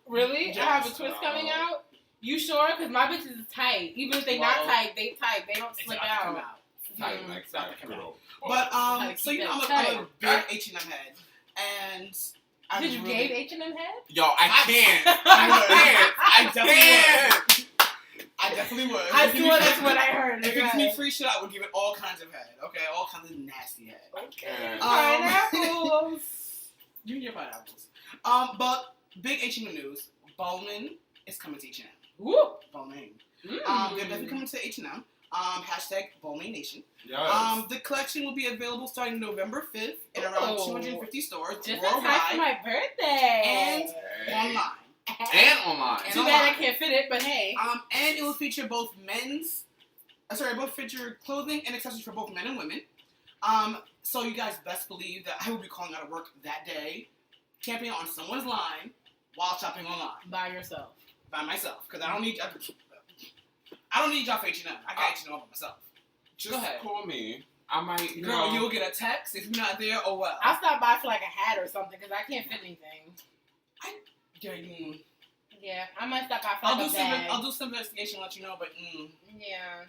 Really? Yes. I have a twist coming out? You sure? Because my bitches is tight. Even if they not Well, tight, they tight. They don't It's slip about to come out. out. Tight, like, Stop tight, it, good old. But Gotta so keep you know, that I'm a tight. big H&M head, and I Did you really, gave H&M head? Yo, I can't. I I definitely can't. I definitely would. I If you swear give me that's what I heard. If you give Okay. me free shit, I would give it all kinds of head. Okay, all kinds of nasty head. Okay. Um, Pineapples. You and your pineapples. But big H&M news. Bowman is coming to H&M. Woo. Bowman. Mm. They're definitely coming to H&M. Hashtag Bowling Nation. Yes. The collection will be available starting November 5th in around 250 stores Just in worldwide. time for my birthday. And online. And online. And Too bad I can't fit it, but hey. And it will feature both feature clothing and accessories for both men and women. So you guys best believe that I will be calling out of work that day, camping on someone's line while shopping online. By yourself. By myself. Because I don't need y'all for H&M. I got H&M by myself. Just Go ahead. call me. I might, Girl, you'll get a text if you're not there. Oh well. I'll stop by for like a hat or something because I can't fit anything. Yeah, I might stop by for like a bag. I'll do some investigation and let you know, but Yeah.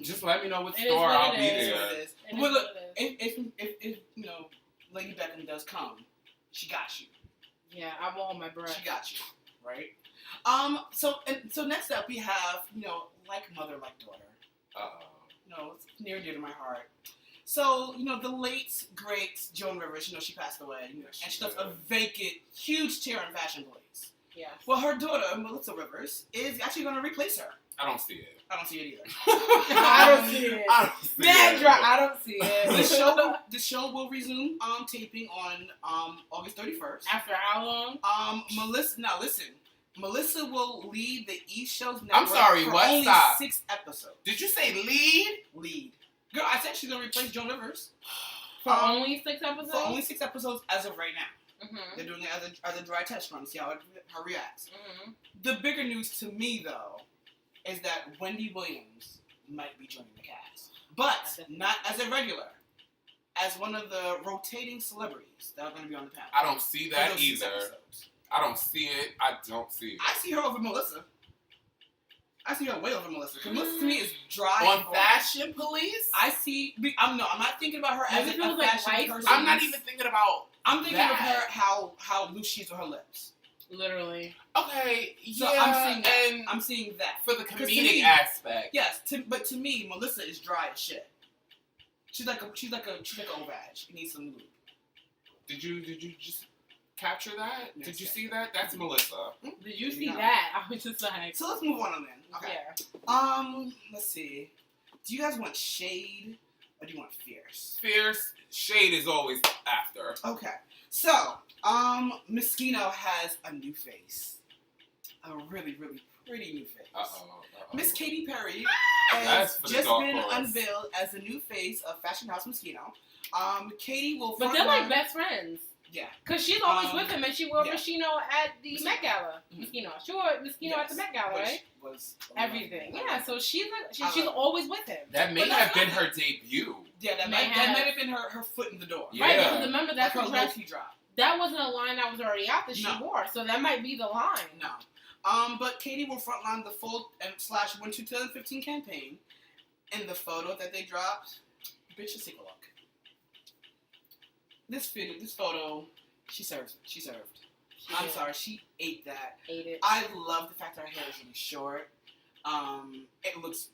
Just let me know what It is store what I'll it be is. there. Well, look, if you know, Lady Beckham does come, she got you. Yeah, I won't hold my breath. She got you, right? So next up we have, like mother, like daughter. It's near and dear to my heart. So, the late, great Joan Rivers, she passed away. And she left a vacant, huge chair in Fashion Police. Yeah. Well, her daughter, Melissa Rivers, is actually going to replace her. I don't see it. I don't see it either. I don't see it. I don't see it. I don't see it. The show will resume taping on August 31st. After how long? Melissa will lead the East Show's network. I'm sorry, for what? only Stop. 6 episodes. Did you say lead? Girl, I said she's gonna replace Joan Rivers. For only 6 episodes? For only 6 episodes as of right now. Mm-hmm. They're doing it as a dry test run to see how her reacts. Mm-hmm. The bigger news to me, though, is that Wendy Williams might be joining the cast. But not as a regular. As one of the rotating celebrities that are going to be on the panel. I don't see that For those 6 either. episodes. I don't see it. I don't see it. I see her over Melissa. I see her way over Melissa. Because Melissa to me is dry. On Fashion Police? I'm not thinking about her as Maybe a it was like fashion white person. I'm not even thinking about I'm thinking that. of her how loose she is with her lips. Literally. Okay, So yeah, I'm seeing that. and I'm seeing that. for the 'Cause to comedic me- aspect. Yes, but to me, Melissa is dry as shit. She's like an Ovag. She needs some lube. Did you just capture that? Yes, Did you yes. see that? That's Melissa. Did you see No. that? I was just like, So let's move on then. Okay. yeah. Let's see. Do you guys want shade or do you want fierce? Fierce shade is always after. Okay. So, Moschino has a new face. A really, really pretty new face. Miss Katy Perry That's has for the just dark been horse. unveiled as the new face of Fashion House Moschino. Katy will But they're like frontline- best friends. Yeah. Because she's always with him and she wore yeah. Moschino at the Moschino. Met Gala. Moschino. She wore Moschino at the Met Gala, Which right? was Everything. Yeah, so she's I love always with him. That may But have that's been not- her debut. Yeah, that May might have. have been her foot in the door. Yeah. Right, because remember that's Like what her dress, low-key drop. that wasn't a line that was already out that she No. wore. So that might be the line. No. But Katy will frontline the full / Winter 2015 campaign. In the photo that they dropped, bitch, just take a look. This photo, she served. I'm sorry, she ate that. Ate it. I love the fact that her hair is really short. It looks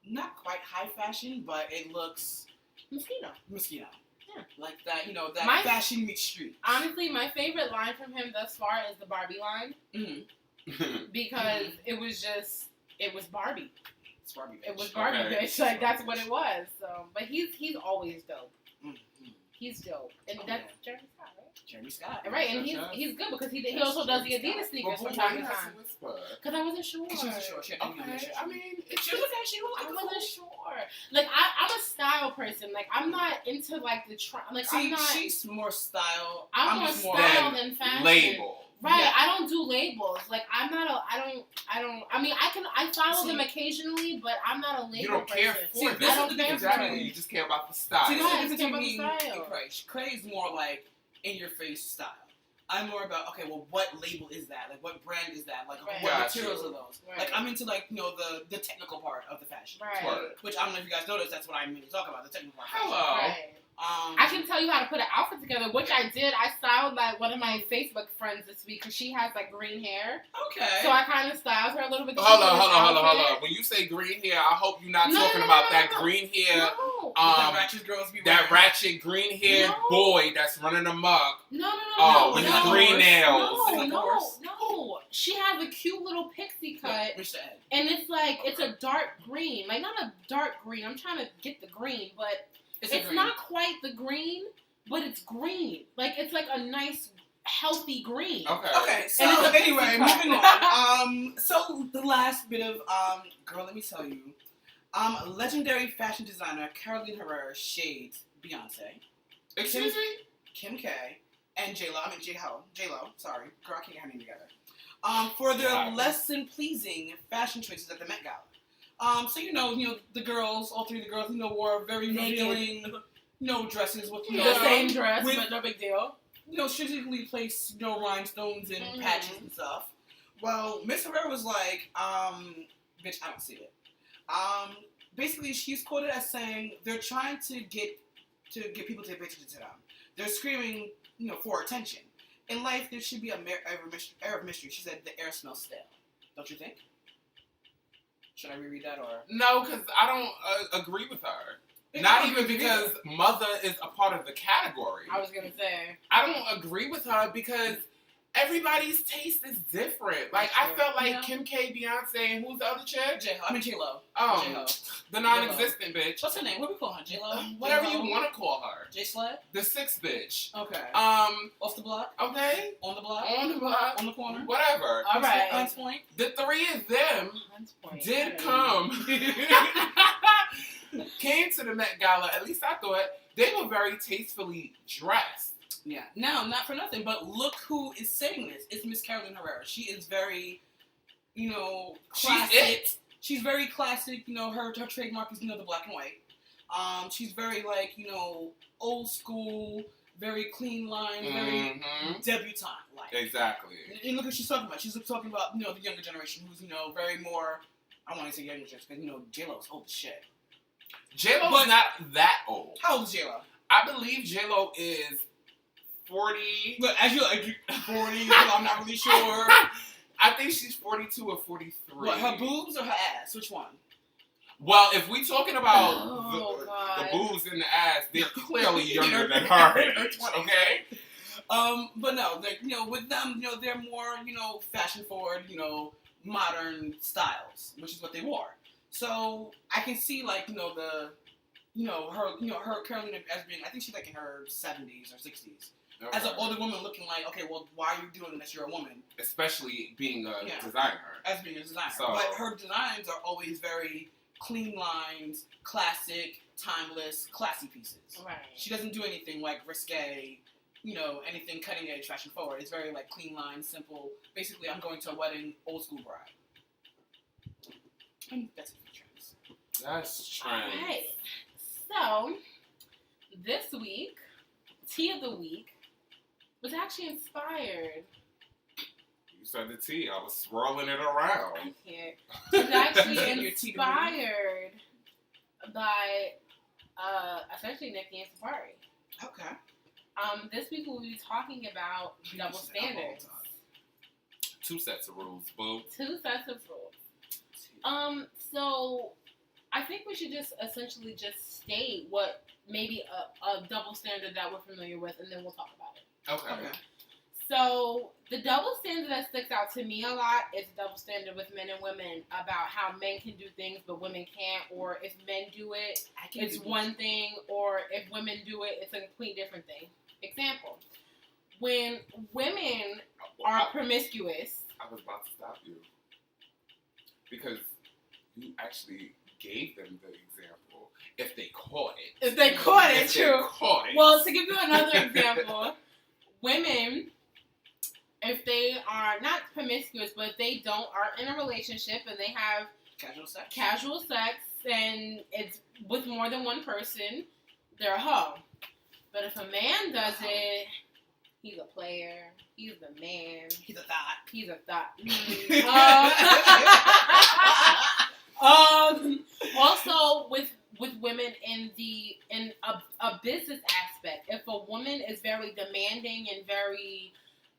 not quite high fashion, but it looks Moschino. Moschino. Yeah. Like that, that My- fashion meets street. Honestly, my favorite line from him thus far is the Barbie line. Mm-hmm. Because it was Barbie. It's Barbie bitch. It was Barbie, Okay. bitch. Like, that's what it was. So, but he's always dope. Mm-hmm. He's dope. And Oh, that's yeah. Jeremy Scott, right? Jeremy Scott. Right, and he's good because he also does the Adidas sneakers from time to time. Because I wasn't sure. She wasn't sure. She had to Okay, I mean, it's She just, was actually I wasn't sure. Like, I'm a style person. Like, I'm not into, like, the trend. Like, See, I'm not. she's more style. I'm more just style than fashion. label. Right, Yeah. I don't do labels. Like, I'm not a. I mean, I follow them occasionally, but I'm not a label You don't care person. for See, them. this I is don't the care difference for Exactly. them. You just care about the style. See, this Yeah, is the it's difference about between me style. and Cray. Cray is more like in your face style. I'm more about, okay, well, what label is that? Like, what brand is that? Like, Right. what Gotcha. materials are those? Right. Like, I'm into, like, the technical part of the fashion. Right. Word. Which I don't know if you guys noticed, that's what I mainly talk about, the technical part. of fashion. Hello. Right. Um, I can tell you how to put an outfit together, which I did. I styled like one of my Facebook friends this week because she has like green hair, Okay. so I kind of styled her a little bit. Hold on. When you say green hair, I hope you're not No, talking no, about no, that no. green hair. No. That ratchet girls be That wearing. ratchet green haired No. boy that's running amok. No. Oh, with with his green nails. Like a horse? No. she has a cute little pixie cut, Mr. Ed. and it's like it's a dark green, like not a dark green. I'm trying to get the green, but it's not quite the green, but it's green. Like it's like a nice, healthy green. Okay. So anyway, moving on. So the last bit of girl, let me tell you, legendary fashion designer Caroline Herrera shades Beyonce. Excuse me? Kim K and J-Lo, sorry. Girl, I can't get her name together. For their less than pleasing fashion choices at the Met Gala. So you know, the girls, all three of the girls, wore very revealing, dresses with, the same dress, but no big deal. Strategically placed, rhinestones and patches and stuff. Well, Miss Herrera was like, bitch, I don't see it. Basically, she's quoted as saying they're trying to get people to pay attention to them. They're screaming, for attention. In life, there should be an air of mystery. She said the air smells stale. Don't you think? Should I reread that or? No, because I don't agree with her. Not even because mother is a part of the category. I was gonna say. I don't agree with her because everybody's taste is different. Like, I felt like Kim K, Beyonce, and who's the other chick? J-Lo. Oh, J-Lo. The non-existent bitch. What's her name? What do we call her? J-Lo? Whatever you want to call her. J-Sled? The sixth bitch. Okay. Off the block? Okay. On the block? On the block. On the corner? Whatever. All right. Hunts Point? The three of them did come. Came to the Met Gala, at least I thought, they were very tastefully dressed. Yeah. Now, not for nothing, but look who is saying this. It's Miss Caroline Herrera. She is very, classic. She's very classic. Her trademark is, the black and white. She's very, old school, very clean line, very debutante-like. Exactly. And look what she's talking about. She's talking about, the younger generation who's, very more, I want to say younger generation, because, J-Lo's old as shit. J-Lo's not that old. How old is J-Lo? I believe J-Lo is 40. Look, as you like 40, I'm not really sure. I think she's 42 or 43. What, her boobs or her ass? Which one? Well, if we're talking about the boobs and the ass, they're clearly younger than her age, okay? But no, with them, they're more, fashion forward, modern styles, which is what they wore. So I can see, her Carolina as being, I think she's in her 70s or 60s. Okay. As an older woman looking like, okay, well, why are you doing this? You're a woman. Especially being a designer. As being a designer. So, but her designs are always very clean lines, classic, timeless, classy pieces. Right. She doesn't do anything risque, anything cutting edge, fashion forward. It's very clean lines, simple. Basically, I'm going to a wedding, old school bride. And that's it for trends. That's trends. Alright. So, this week, tea of the week was actually inspired. You said the tea. I was swirling it around. I can't. It was actually inspired by, essentially Nikki and Safari. Okay. This week we'll be talking about double standards. 2 sets of rules, boo. 2 sets of rules. So I think we should just essentially just state what maybe a double standard that we're familiar with, and then we'll talk about it. Okay. So the double standard that sticks out to me a lot is the double standard with men and women about how men can do things but women can't, or if men do it, it's one thing, or if women do it, it's a complete different thing. Example, when women are promiscuous. I was about to stop you. Because you actually gave them the example. If they caught it. If they caught it, if true. They caught it. Well, to give you another example, women, if they are not promiscuous, but if they are in a relationship and they have casual sex and it's with more than one person, they're a hoe. But if a man does it, he's a player. He's the man. He's a thought. He's a thought. Also, with women in a business aspect, if a woman is very demanding and very,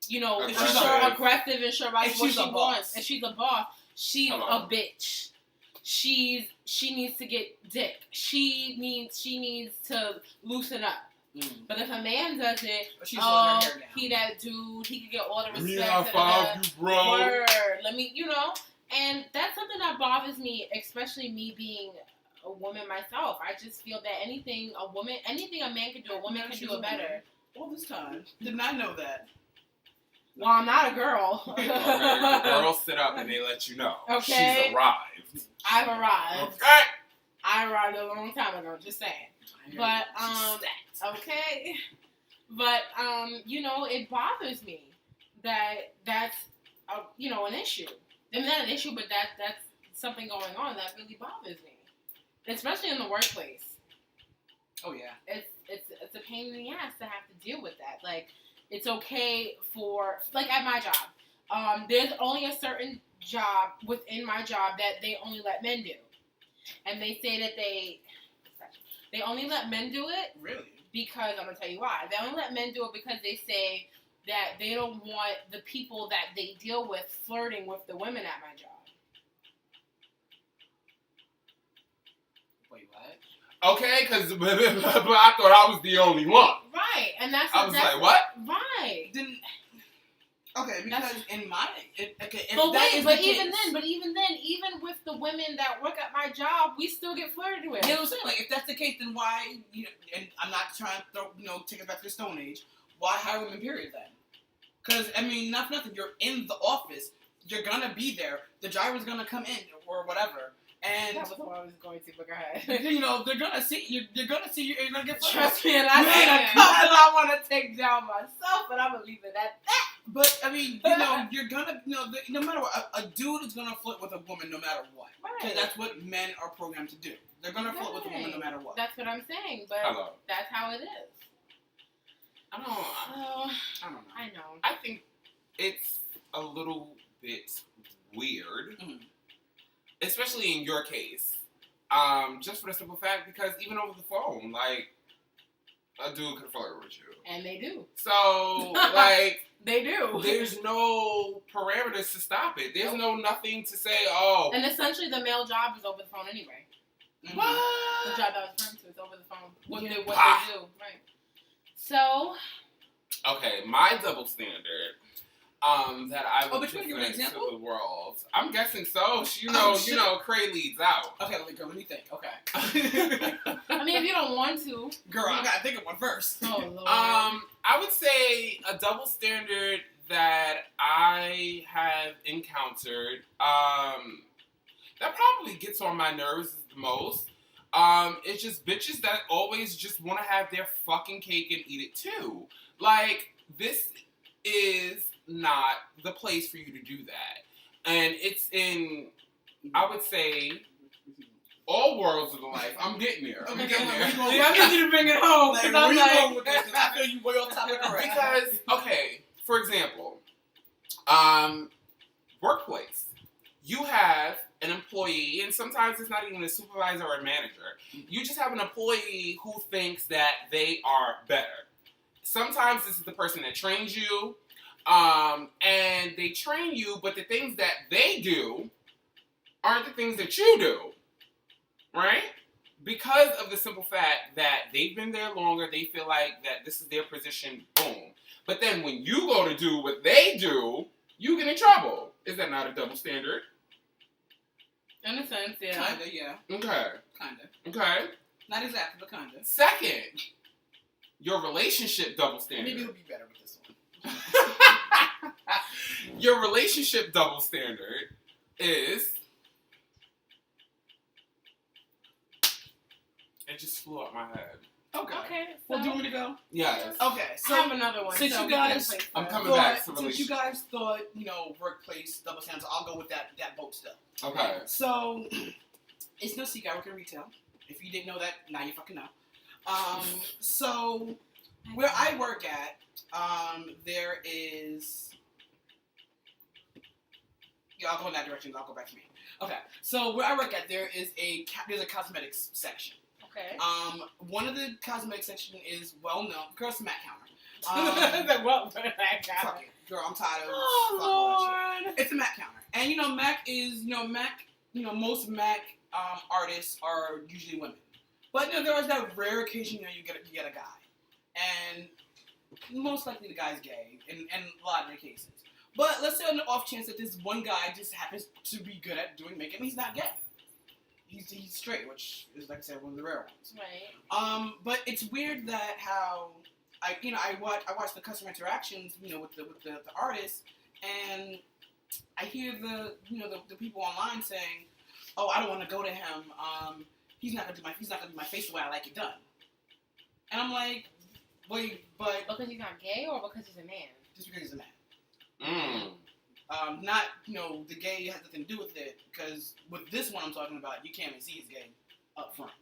aggressive and sure about what she wants, and she's a boss, she's a bitch. She needs to get dick. She needs to loosen up. But if a man does it, She's holding her hair down. he that dude, he could get all the Let me respect. high five you, bro. Word. Let me, and that's something that bothers me, especially me being a woman myself. I just feel that anything a man can do, a woman can do it better. All this time, did not know that. Well, I'm not a girl. Okay, the girls sit up and they let you know. Okay. She's arrived. I've arrived. Okay. I arrived a long time ago, just saying. But, okay. But, it bothers me that's, an issue. I mean, not an issue, but that's something going on that really bothers me. Especially in the workplace. Oh, yeah. It's a pain in the ass to have to deal with that. Like, it's okay at my job. There's only a certain job within my job that they only let men do. And they say that they only let men do it. Really? Because, I'm going to tell you why. They only let men do it because they say that they don't want the people that they deal with flirting with the women at my job. Wait, what? Okay, but I thought I was the only one. Right, and that's I was like, what? Right. Okay, because even then, even with the women that work at my job, we still get flirted with. You know what I'm saying? Like, if that's the case, then why? And I'm not trying to take it back to the Stone Age. Why hire women? Period. Then, because not nothing. You're in the office. You're gonna be there. The driver's gonna come in or whatever. And that was what I was going to, but go ahead. They're gonna see you. You're gonna see you. You're gonna get flirted. Trust me, and I seen a couple I want to take down myself, but I'm gonna leave it at that. But you're gonna, no matter what, a dude is gonna flirt with a woman no matter what. Because that's what men are programmed to do. They're gonna flirt with a woman no matter what. That's what I'm saying, but that's how it is. I don't know. I know. I think it's a little bit weird, especially in your case. Just for the simple fact, because even over the phone, like, a dude could flirt with you. And they do. So, like... They do. There's no parameters to stop it. There's nothing to say, And essentially the male job is over the phone anyway. Mm-hmm. What? The job that I was referring to is over the phone. What they do. Right. So... Okay, my double standard... that I would present to the world. I'm guessing so. Cray leads out. Okay, girl, let me think. Okay. I mean, if you don't want to. Girl, I gotta think of one first. Oh, Lord. I would say a double standard that I have encountered, that probably gets on my nerves the most. It's just bitches that always just want to have their fucking cake and eat it too. Like, this is not the place for you to do that. And it's in, I would say, all worlds of the life. I'm getting there. I'm getting there. I need you to bring it home. Like, where you going with this? I feel you way on top of the rest. Because, okay, for example, workplace. You have an employee, and sometimes it's not even a supervisor or a manager. You just have an employee who thinks that they are better. Sometimes this is the person that trains you, and they train you, but the things that they do aren't the things that you do, right? Because of the simple fact that they've been there longer, they feel like that this is their position, boom. But then when you go to do what they do, you get in trouble. Is that not a double standard? In a sense, yeah. Kinda, yeah. Okay. Kinda. Okay. Not exactly, but kinda. Second, your relationship double standard. Maybe it'll be better with this one. Your relationship double standard is... It just flew up my head. Okay. Well, do you want me to go? Yes. Okay. So I have another one. Since you guys, I'm coming back. Since you guys thought, workplace double standards, I'll go with that boat stuff. Okay. So it's no secret I work in retail. If you didn't know that, now you fucking know. So where I work at, there is. Yeah, I'll go in that direction. I'll go back to me. Okay. So where I work at, there's a cosmetics section. Okay. One of the cosmetic section is well known. Girl, it's a MAC counter. Fuck it. Girl, I'm tired of Lord. Shit. It's a MAC counter. And MAC is most MAC artists are usually women. But there is that rare occasion you get a guy. and most likely the guy's gay in a lot of their cases. But let's say on the off chance that this one guy just happens to be good at doing makeup, he's not gay. He's straight, which is, like I said, one of the rare ones. Right. But it's weird that how I watch the customer interactions, with the artists, and I hear the people online saying, "Oh, I don't want to go to him. He's not gonna do my face the way I like it done." And I'm like, wait, but because he's not gay or because he's a man? Just because he's a man. Not, the gay has nothing to do with it, because with this one I'm talking about, you can't even see he's gay up front.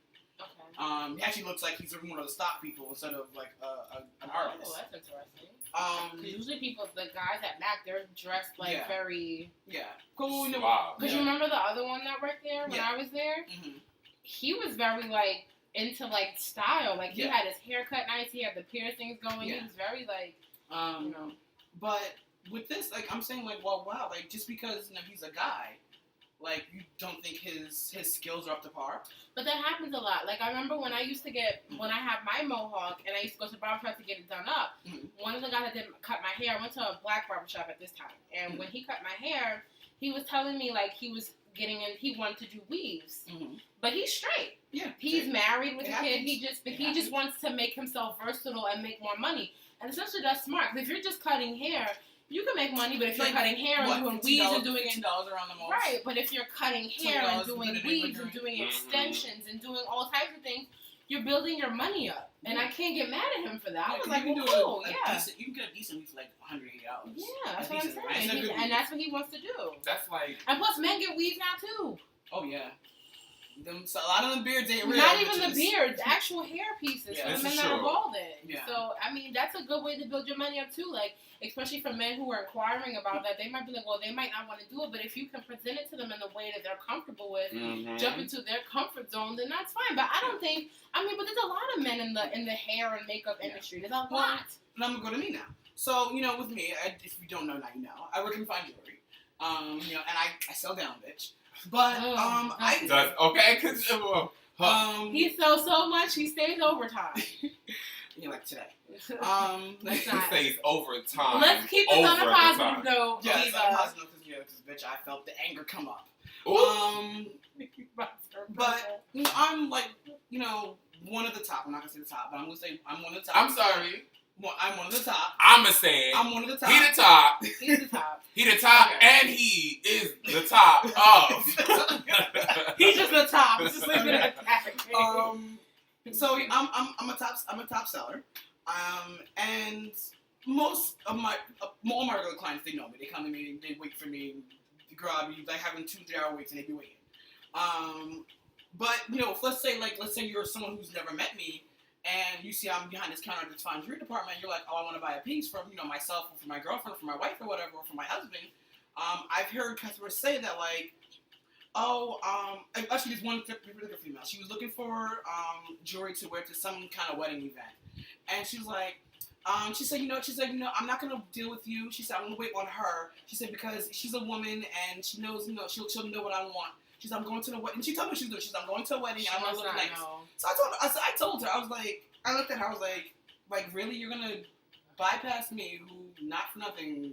Okay. He actually looks like he's one of the stock people instead of like an artist. Oh, that's interesting. Because usually the guys at Mac, they're dressed like very... Yeah. Cool. Wow. Because you remember the other one that worked there when I was there? Mm-hmm. He was very, like, into, like, style. Like, he had his hair cut nice, he had the piercings going, he was very, like, But with this, like, I'm saying, like, well, wow, like, just because, he's a guy, like, you don't think his skills are up to par? But that happens a lot. Like, I remember when I had my mohawk, and I used to go to barbershop to get it done up, one of the guys that didn't cut my hair, I went to a black barbershop at this time, and when he cut my hair, he was telling me, like, he was he wanted to do weaves. But he's straight. Yeah. He's married with a kid. He just wants to make himself versatile and make more money. And essentially that's smart. Because if you're just cutting hair, you can make money, but if you're cutting hair and doing weaves and doing $15 around the most. Right, but if you're cutting hair and doing weaves and doing extensions and doing all types of things, you're building your money up. And I can't get mad at him for that. I was like, well, cool, you can get a decent weave for like $180. Yeah, that's what I'm saying. And that's what he wants to do. That's like... And plus, men get weaves now, too. Oh, yeah. So a lot of them beards ain't real. Not even the beards, actual hair pieces for the men that are balding. Yeah. So, I mean, that's a good way to build your money up, too. Like, especially for men who are inquiring about that, they might be like, well, they might not want to do it, but if you can present it to them in the way that they're comfortable with, jump into their comfort zone, then that's fine. But I don't think, but there's a lot of men in the hair and makeup industry. There's a lot. And I'm going to go to me now. So, with me, if you don't know, now you know. I work in fine jewelry. And I sell down, bitch. But, he sells so much, he stays overtime. Like today. He stays overtime. Let's keep this on a positive note. Yes, on a positive note, because, bitch, I felt the anger come up. But, I'm like, one of the top. I'm not going to say the top, but I'm going to say I'm one of the top. I'm sorry. I'm one of the top. I'm a saying. I'm one of the top. He the top. He's the top. He the top, and he is the top of. He's just the top. Just leave it at that. So I'm a top seller. And most of all my regular clients, they know me. They come to me. They wait for me. Girl, I'll be like having 2-3 hour waits, and they be waiting. But let's say you're someone who's never met me. And you see I'm behind this counter at this fine jewelry department, and you're like, oh, I want to buy a piece from, myself or for my girlfriend or for my wife or whatever, or for my husband. I've heard customers say that, like, actually, there's one particular female. She was looking for jewelry to wear to some kind of wedding event. And she was like, she said, I'm not going to deal with you. She said, I'm going to wait on her. She said, because she's a woman and she knows, she'll know what I want. She said, I'm going to the wedding. And she told me what she was doing. She said, I'm going to a wedding and I want to look nice. So I told her, I was like, I looked at her, I was like, really? You're going to bypass me who, not for nothing,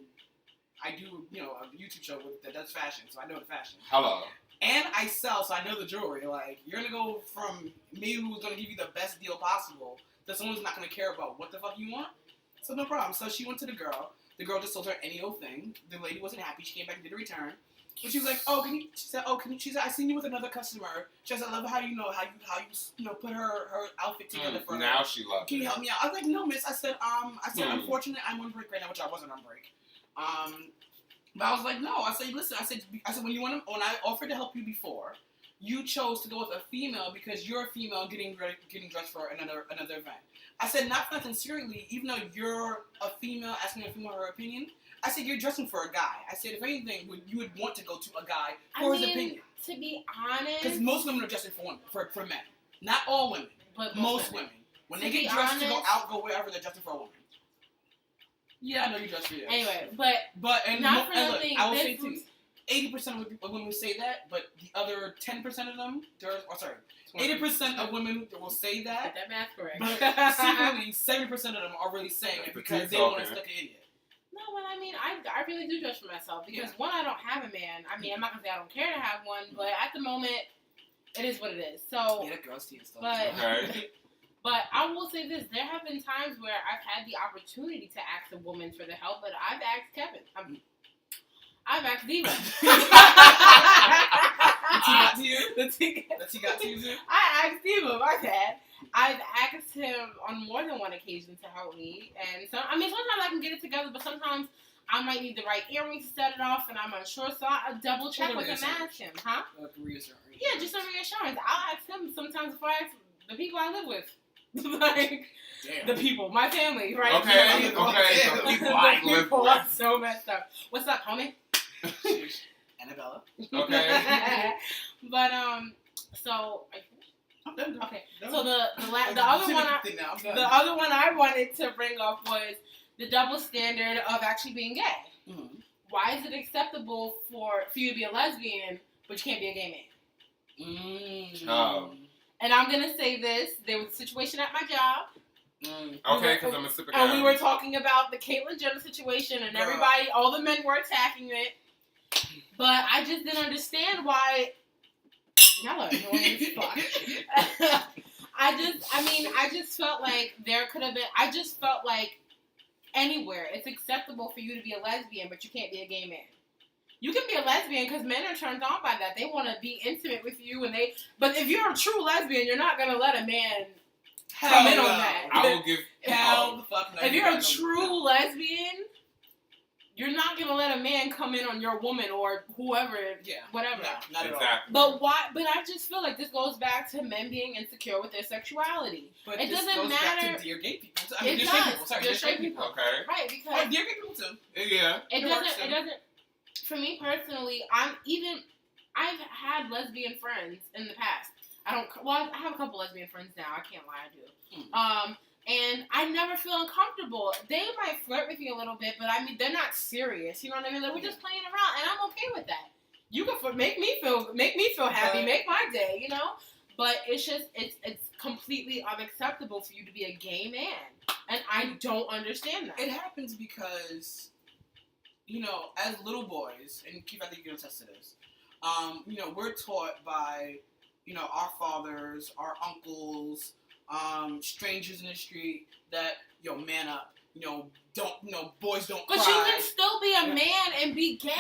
I do, a YouTube show that does fashion, so I know the fashion. Hello. And I sell, so I know the jewelry. Like, you're going to go from me who's going to give you the best deal possible to someone who's not going to care about what the fuck you want? So no problem. So she went to the girl. The girl just told her any old thing. The lady wasn't happy. She came back and did a return. But she was like, she said, I seen you with another customer. She said, I love how you put her outfit together for her. Now she loves Can you help me out? I was like, no, miss. I said, unfortunately, I'm on break right now, which I wasn't on break. But I was like, no. I said, listen. I said, when I offered to help you before, you chose to go with a female because you're a female getting dressed for another event. I said, not for nothing sincerely, even though you're a female asking a female her opinion. I said, you're dressing for a guy. I said, if anything, you would want to go to a guy for his opinion. To be honest... Because most women are dressing for men. Not all women, but most women. When they get dressed to go out, go wherever, they're dressing for a woman. Yeah, I know you dress for yours. Anyway, but and not for nothing, I will say too. 80% of women say that, but the other 10% of them, 80% of women will say that. Get that math correct. But secretly, 70% of them are really saying it because they want to look like an idiot. No, but I mean, I really do judge for myself because one, I don't have a man. I mean, I'm not gonna say I don't care to have one, but at the moment, it is what it is. So, that girl's tea and stuff. But I will say this: there have been times where I've had the opportunity to ask a woman for the help, but I've asked Kevin. I've asked Diva. The tea got to you too? I asked Diva, my bad. I've asked him on more than one occasion to help me, and so I mean sometimes I can get it together, but sometimes I might need the right earrings to set it off, and I'm unsure, so I double check with him and ask him, huh? Yeah, just a reassurance. I'll ask him sometimes before I ask the people I live with. Like, damn. The people, my family, right? Okay. The people I live with. I'm so messed up. What's up, homie? Annabella. Okay. But so I'm done. Okay. So the other one I wanted to bring up was the double standard of actually being gay. Mm-hmm. Why is it acceptable for you to be a lesbian but you can't be a gay man? Oh. And I'm gonna say this: there was a situation at my job. Okay, because I'm a super guy. And we were talking about the Caitlyn Jenner situation, and everybody, all the men were attacking it. But I just didn't understand why. Y'all are annoying as fuck. I just felt like there could have been. I just felt like anywhere it's acceptable for you to be a lesbian, but you can't be a gay man. You can be a lesbian because men are turned on by that. They want to be intimate with you, but if you're a true lesbian, you're not gonna let a man come in on that. I will give hell the fuck no. If you're a true lesbian, you're not gonna let a man come in on your woman or whoever, whatever. No, not exactly. at all. But why? But I just feel like this goes back to men being insecure with their sexuality. But it doesn't goes matter. Back to dear gay people. Dear straight people. Okay. Right, because dear gay people too. Yeah. It doesn't. For me personally, I've had lesbian friends in the past. I have a couple lesbian friends now. I can't lie, I do. And I never feel uncomfortable. They might flirt with you a little bit, but I mean, they're not serious. You know what I mean? Like, we're just playing around, and I'm okay with that. You can make me feel happy, make my day, you know? But it's completely unacceptable for you to be a gay man. And I don't understand that. It happens because, you know, as little boys, and Keith, I think you can attest to this, you know, we're taught by, you know, our fathers, our uncles, strangers in the street that, man up, boys don't cry. But you can still be a man and be gay.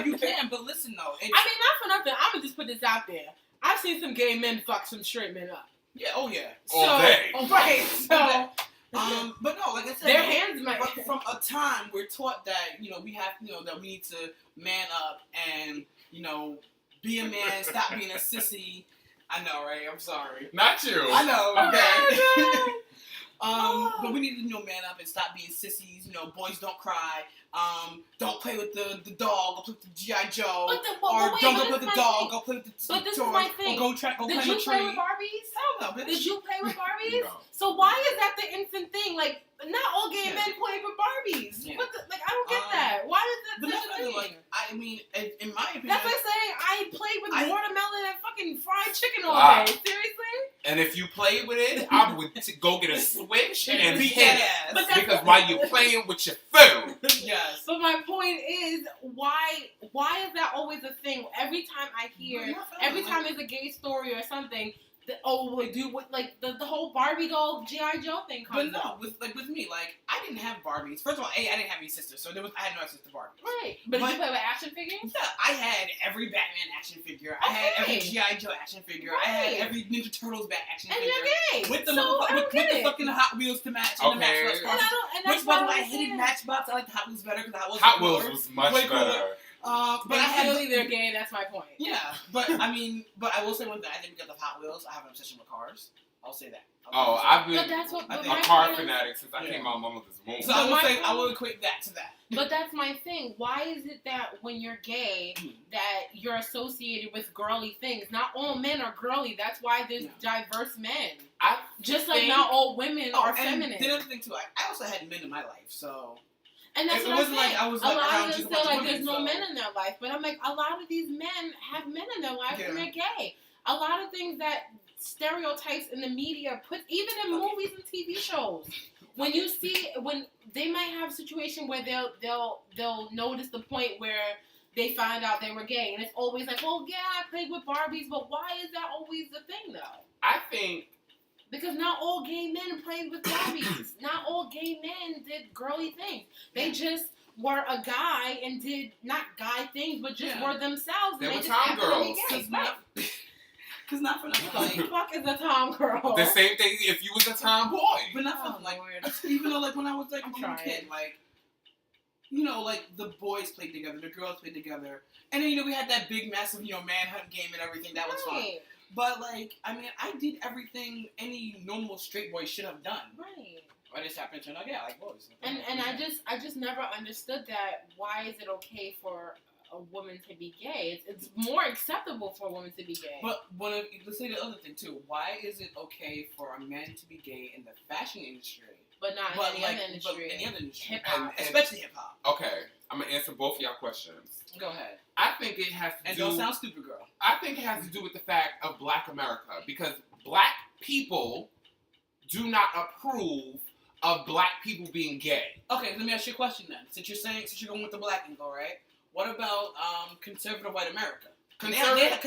You can, but listen though. I mean, not for nothing, I'm gonna just put this out there. I've seen some gay men fuck some straight men up. Yeah, oh yeah. All day. Right, so... but no, like I said, their hands might. From a time we're taught that we have, that we need to man up and be a man, stop being a sissy. I know, right? I'm sorry. Not you. I know. Okay. Oh, but we need to man up and stop being sissies. Boys don't cry. Don't play with the dog. Go play with the G.I. Joe. Don't go play with the dog. Go play with the toy. But this is my thing. Or go climb a tree. Did you play with Barbies? Hell no, bitch. Did you play with Barbies? No. So why is that the instant thing? Like, not all gay men play with Barbies. Yeah. I don't get that. Why is that such a thing? Like, I mean, in my opinion, that's like saying I played with watermelon and fucking fried chicken all day. Seriously? And if you play with it, I would go get a switch and beat hit ass. it. Because while you're playing with your food. Yes. But my point is, why is that always a thing? Every time I hear, every time there's a gay story or something, the whole Barbie doll G.I. Joe thing comes up. But with me, I didn't have Barbies. First of all, I didn't have any sisters, so I had no sister Barbie. Right. But did you play with action figures? Yeah, I had every Batman action figure. I had every G.I. Joe action figure. Right. I had every Ninja Turtles action figure. And you're gay. With the fucking Hot Wheels to match. And the Matchbox cars. Which, by the way, I hated Matchbox. I like the Hot Wheels better because Hot Wheels was much better. But clearly they're gay, that's my point. Yeah, but I will say one thing. I think because of Hot Wheels, I have an obsession with cars. I'll say that. I've been a car fanatic since I came out of my mother's womb. So I will equate that to that. But that's my thing. Why is it that when you're gay, that you're associated with girly things? Not all men are girly. That's why there's diverse men. Just like not all women are feminine. The other thing too, I also had men in my life, so. And that's It what I'm wasn't saying. like I was a like lot around of just them a bunch say of like there's women, no so. men in their life, but I'm like, a lot of these men have men in their life and they're gay. A lot of things that stereotypes in the media put, even in movies and TV shows, when you see, when they might have a situation where they'll notice the point where they find out they were gay, and it's always like, well, yeah, I played with Barbies, but why is that always the thing though? I think because not all gay men played with Barbies. Not all gay men did girly things. They just were a guy and did not guy things, but just were themselves. They and were just tom girls. Because not for nothing. What the fuck is a tom girl? The same thing if you was a tomboy. But not for like, even though like when I was like a kid, like, you know, like the boys played together, the girls played together, and then we had that big massive manhunt game and everything. That was fun. But like, I mean, I did everything any normal straight boy should have done. Right. I just happened to turn out like boys. And I just never understood that. Why is it okay for a woman to be gay? It's more acceptable for a woman to be gay. But let's say the other thing too. Why is it okay for a man to be gay in the fashion industry, but not in any other industry? But any other industry, hip-hop. especially hip hop. Okay, I'm gonna answer both of y'all questions. Go ahead. I think it has to and don't sound stupid, girl. I think it has to do with the fact of Black America, because Black people do not approve of Black people being gay. Okay, let me ask you a question then. Since you're going with the Black angle, right? What about conservative white America? Because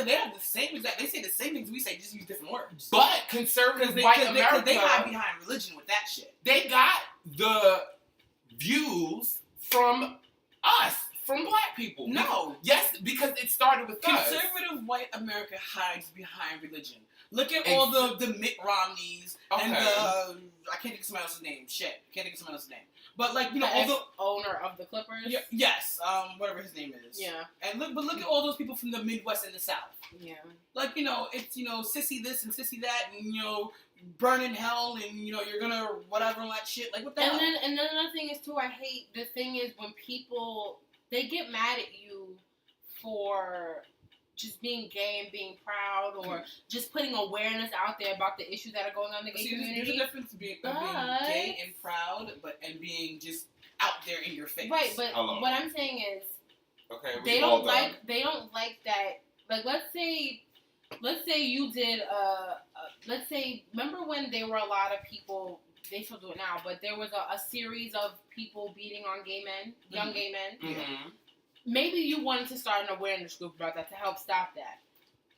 they have the same exact. They say the same things we say, just use different words. But conservative white America, they hide behind religion with that shit. They got the views from us, from Black people. No, yes, because it started with us. Conservative white America hides behind religion. Look at all the Mitt Romneys and the I can't think of somebody else's name. Shit, can't think of somebody else's name. But like all the owner of the Clippers. Yes, whatever his name is. Yeah. And look at all those people from the Midwest and the South. Yeah. Like it's sissy this and sissy that and burn in hell and you're gonna whatever and that shit. Like what the hell? And then another thing is too, I hate the thing is when people they get mad at you for just being gay and being proud, or just putting awareness out there about the issues that are going on in the gay community. There's a difference between being gay and proud, and being just out there in your face. Right, but what I'm saying is, they don't like that. Like, let's say you did let's say, remember when there were a lot of people. They still do it now, but there was a series of people beating on gay men, young gay men. Mm-hmm. Maybe you wanted to start an awareness group about that to help stop that.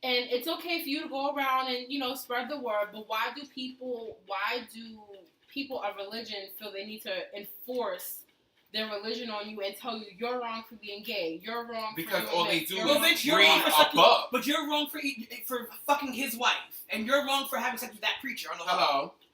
And it's okay for you to go around and, spread the word, but why do people of religion feel they need to enforce their religion on you and tell you you're wrong for being gay, you're wrong because for all they do is you're read wrong a book. But you're wrong for fucking his wife, and you're wrong for having sex with that preacher on the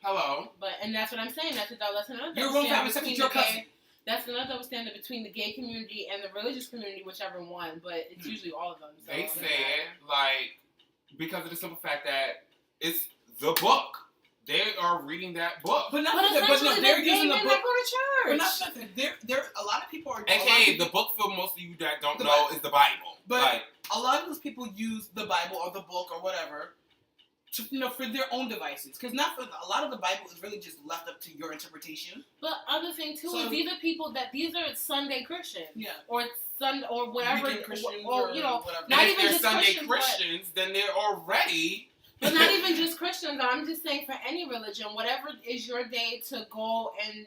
Hello. And that's what I'm saying. That's another. You're wrong for having sex with your cousin. That's another double standard between the gay community and the religious community, whichever one, but it's usually all of them. So they say it, because of the simple fact that it's the book. They are reading that book. But they're using the book. Go to church. But not nothing. There, a lot of people are. AKA, the book for most of you that don't know is the Bible. But a lot of those people use the Bible or the book or whatever to, for their own devices. Because a lot of the Bible is really just left up to your interpretation. But other thing too is these are Sunday Christians. Yeah. Or whatever. Weekend Christians or whatever. Not and even if just they're Sunday Christians, then they're already. But not even just Christians. I'm just saying for any religion, whatever is your day to go and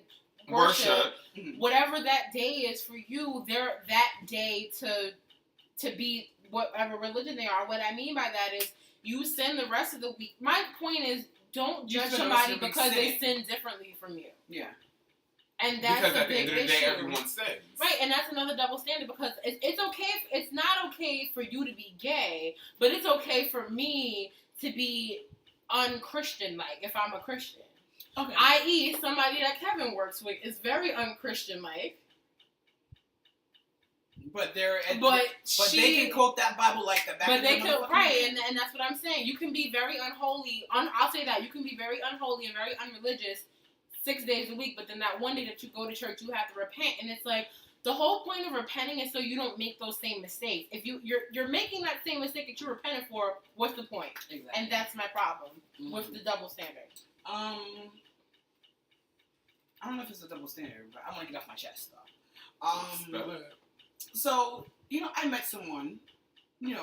worship. Whatever that day is for you, they're that day to be whatever religion they are. What I mean by that is you sin the rest of the week. My point is, don't judge somebody because they sin differently from you. Yeah. And that's because at a the end big of the day, issue. everyone sins. Right, and that's another double standard because it's okay. It's not okay for you to be gay, but it's okay for me to be unchristian-like if I'm a Christian. Okay. I.e., somebody that Kevin works with is very unchristian-like. But they can quote that Bible like the back of their motherfucking hand. And that's what I'm saying. You can be very unholy. I'll say that. You can be very unholy and very unreligious 6 days a week, but then that one day that you go to church, you have to repent. And it's like, the whole point of repenting is so you don't make those same mistakes. If you're making that same mistake that you repented for, what's the point? Exactly. And that's my problem with the double standard. I don't know if it's a double standard, but I want to get off my chest though. Spell it. So, I met someone, and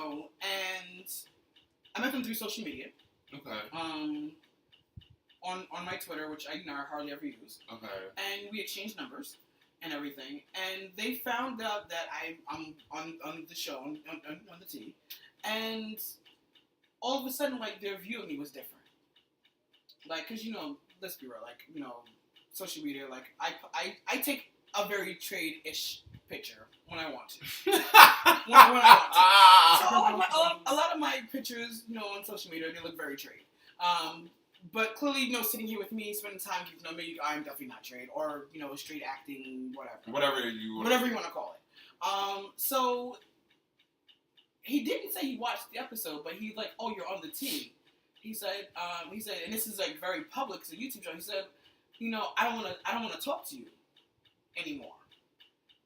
I met them through social media. Okay. On my Twitter, which I hardly ever use. Okay. And we exchanged numbers and everything. And they found out that I'm on the show, on the T. And all of a sudden, like, their view of me was different. Like, because, let's be real, like, social media, like, I take a very trade-ish picture when I want to. when I want to. So a lot of my pictures, on social media, they look very trade. But clearly, sitting here with me, spending time, maybe I'm definitely not trade, or straight acting, whatever. Whatever you want to call it. So he didn't say he watched the episode, but he's like, "Oh, you're on the team." He said, and this is like very public, it's a YouTube show. He said, I don't want to talk to you anymore.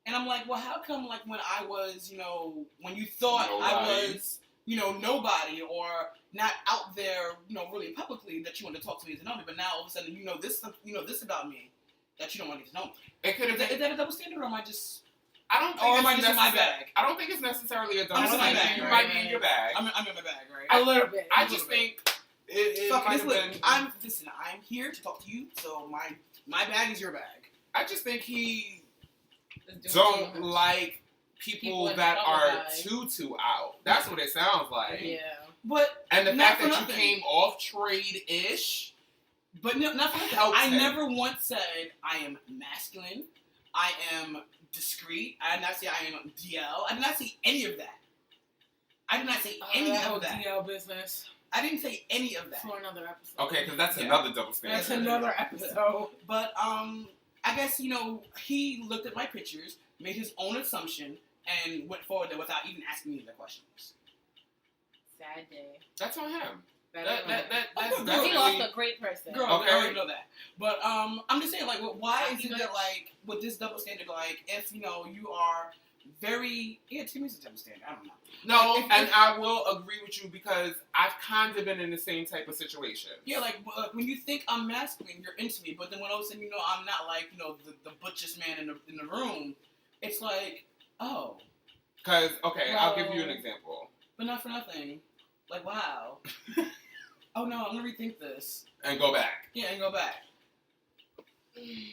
And I'm like, well, how come, like, when I was, when you thought I was, nobody or not out there, really publicly, that you wanted to talk to me to know me, but now all of a sudden, this about me that you don't want me to know me. It could have been. Is that a double standard, or am I just? I don't think it's my bag. I don't think it's necessarily a double standard. standard. You might be in your bag. I'm in my bag, right? A little bit. I just think it might have been. I'm here to talk to you, so my bag is your bag. I just think he don't like people that are too out. That's what it sounds like. Yeah. And the fact that you came off trade-ish, but nothing helps. I never once said I am masculine. I am discreet. I did not say I am DL. I did not say any of that. I did not say any of that. DL business. I didn't say any of that. For another episode. Okay, because that's another double standard. That's another episode. But I guess he looked at my pictures, made his own assumption, and went forward there without even asking me the questions. Sad day. That's on him. He lost a great person. Girl, okay. I already know that. But I'm just saying, like, why is it that, like, with this double standard, like, if you are very, to me it's a double standard. I don't know. No, like, and I will agree with you because I've kind of been in the same type of situation. Yeah, like, when you think I'm masculine, you're into me, but then when all of a sudden, I'm not, like, the butchest man in the room, it's like, oh. Because, okay, I'll give you an example. But not for nothing. Like, wow. Oh, no, I'm going to rethink this. And go back. Yeah, and go back.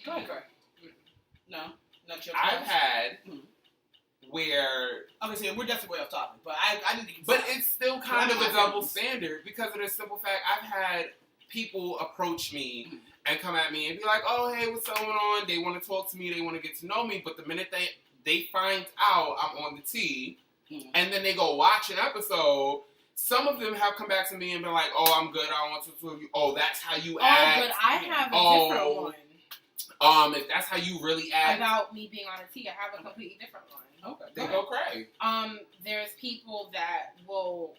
Go ahead, Cray. No? Not your I've had where... Obviously, we're definitely way off topic, but I didn't think... But it's still kind of a double standard because of the simple fact I've had people approach me and come at me and be like, oh, hey, what's going on? They want to talk to me. They want to get to know me. But the minute they find out I'm on the T and then they go watch an episode... Some of them have come back to me and been like, oh, I'm good, I don't want to talk to you. Oh, that's how you act. Oh, but I have a different one. If that's how you really act. About me being on a T, I have a completely different one. Okay. They go cray. There's people that will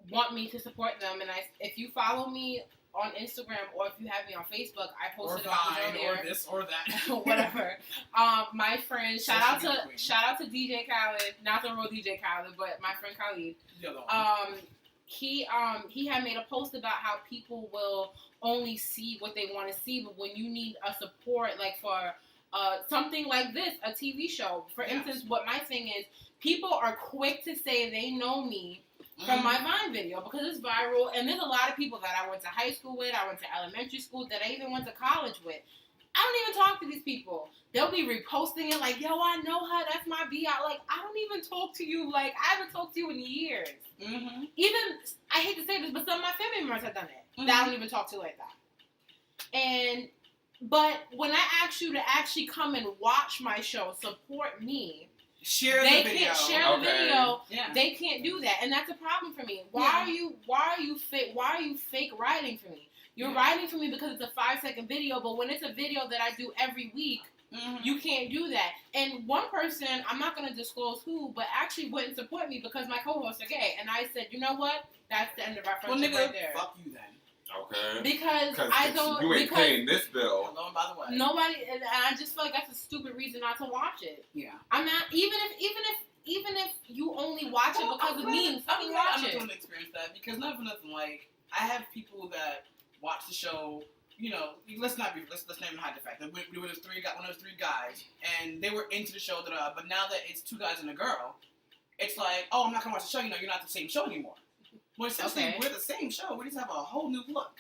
want me to support them, and if you follow me on Instagram or if you have me on Facebook, I posted about it earlier. Or this or that. Whatever. My friend, shout out to DJ Khaled, not the real DJ Khaled, but my friend Khalid. He had made a post about how people will only see what they want to see, but when you need a support, like for something like this, a TV show, for instance, what my thing is, people are quick to say they know me from my Vine video because it's viral, and there's a lot of people that I went to high school with, I went to elementary school, that I even went to college with. I don't even talk to these people. They'll be reposting it like, yo, I know her, that's my B. Like, I don't even talk to you. Like, I haven't talked to you in years. Even, I hate to say this, but some of my family members have done it. That I don't even talk to like that. But when I ask you to actually come and watch my show, support me, they can't share the video. Yeah. They can't do that, and that's a problem for me. Why are you fake writing for me? You're writing for me because it's a 5-second video, but when it's a video that I do every week, you can't do that. And one person, I'm not going to disclose who, but actually wouldn't support me because my co-hosts are gay. And I said, you know what? That's the end of our friendship right there. Fuck you then. Okay. Because I don't. You ain't paying this bill. Hello, by the way. Nobody, and I just feel like that's a stupid reason not to watch it. Yeah. I'm not, even if you only watch it because of me, fucking watch it. I'm not going to experience that because not for nothing. Like, I have people that watch the show let's not even hide the fact that we were one of those three guys, and they were into the show, but now that it's two guys and a girl, it's like, oh, I'm not gonna watch the show. You're not the same show anymore. Well, essentially, we're the same show. We just have a whole new look.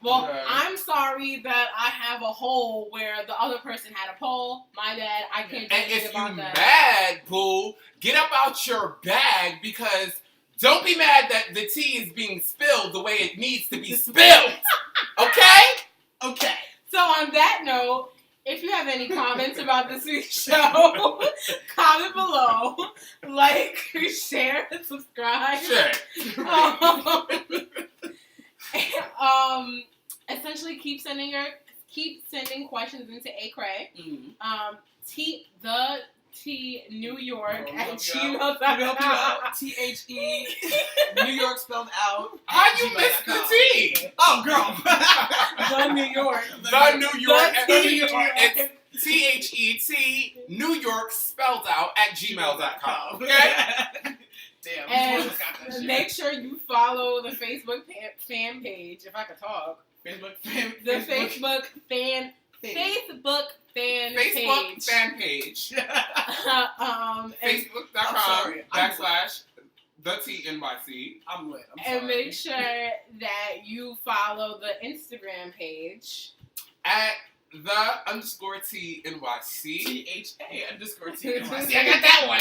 Well, I'm sorry that I have a hole where the other person had a pole. My bad. I can't do anything about that. And if you mad, boo, get up out your bag, because don't be mad that the tea is being spilled the way it needs to be spilled. Okay? Okay. So on that note, if you have any comments about this week's show, comment below, like, share, and subscribe. Sure. Essentially, keep sending questions into Cray. Mm-hmm. T New York at gmail.com. THE New York spelled out. How you missed the T? Oh, girl. The New York. The New York. The It's THET New York spelled out at gmail.com. Okay? Damn. And make sure you follow the Facebook fan page, if I could talk. Facebook fan page. Facebook.com / the TNYC. I'm lit. And make sure that you follow the Instagram page at the _TNYC. THA_TNYC. I got that one.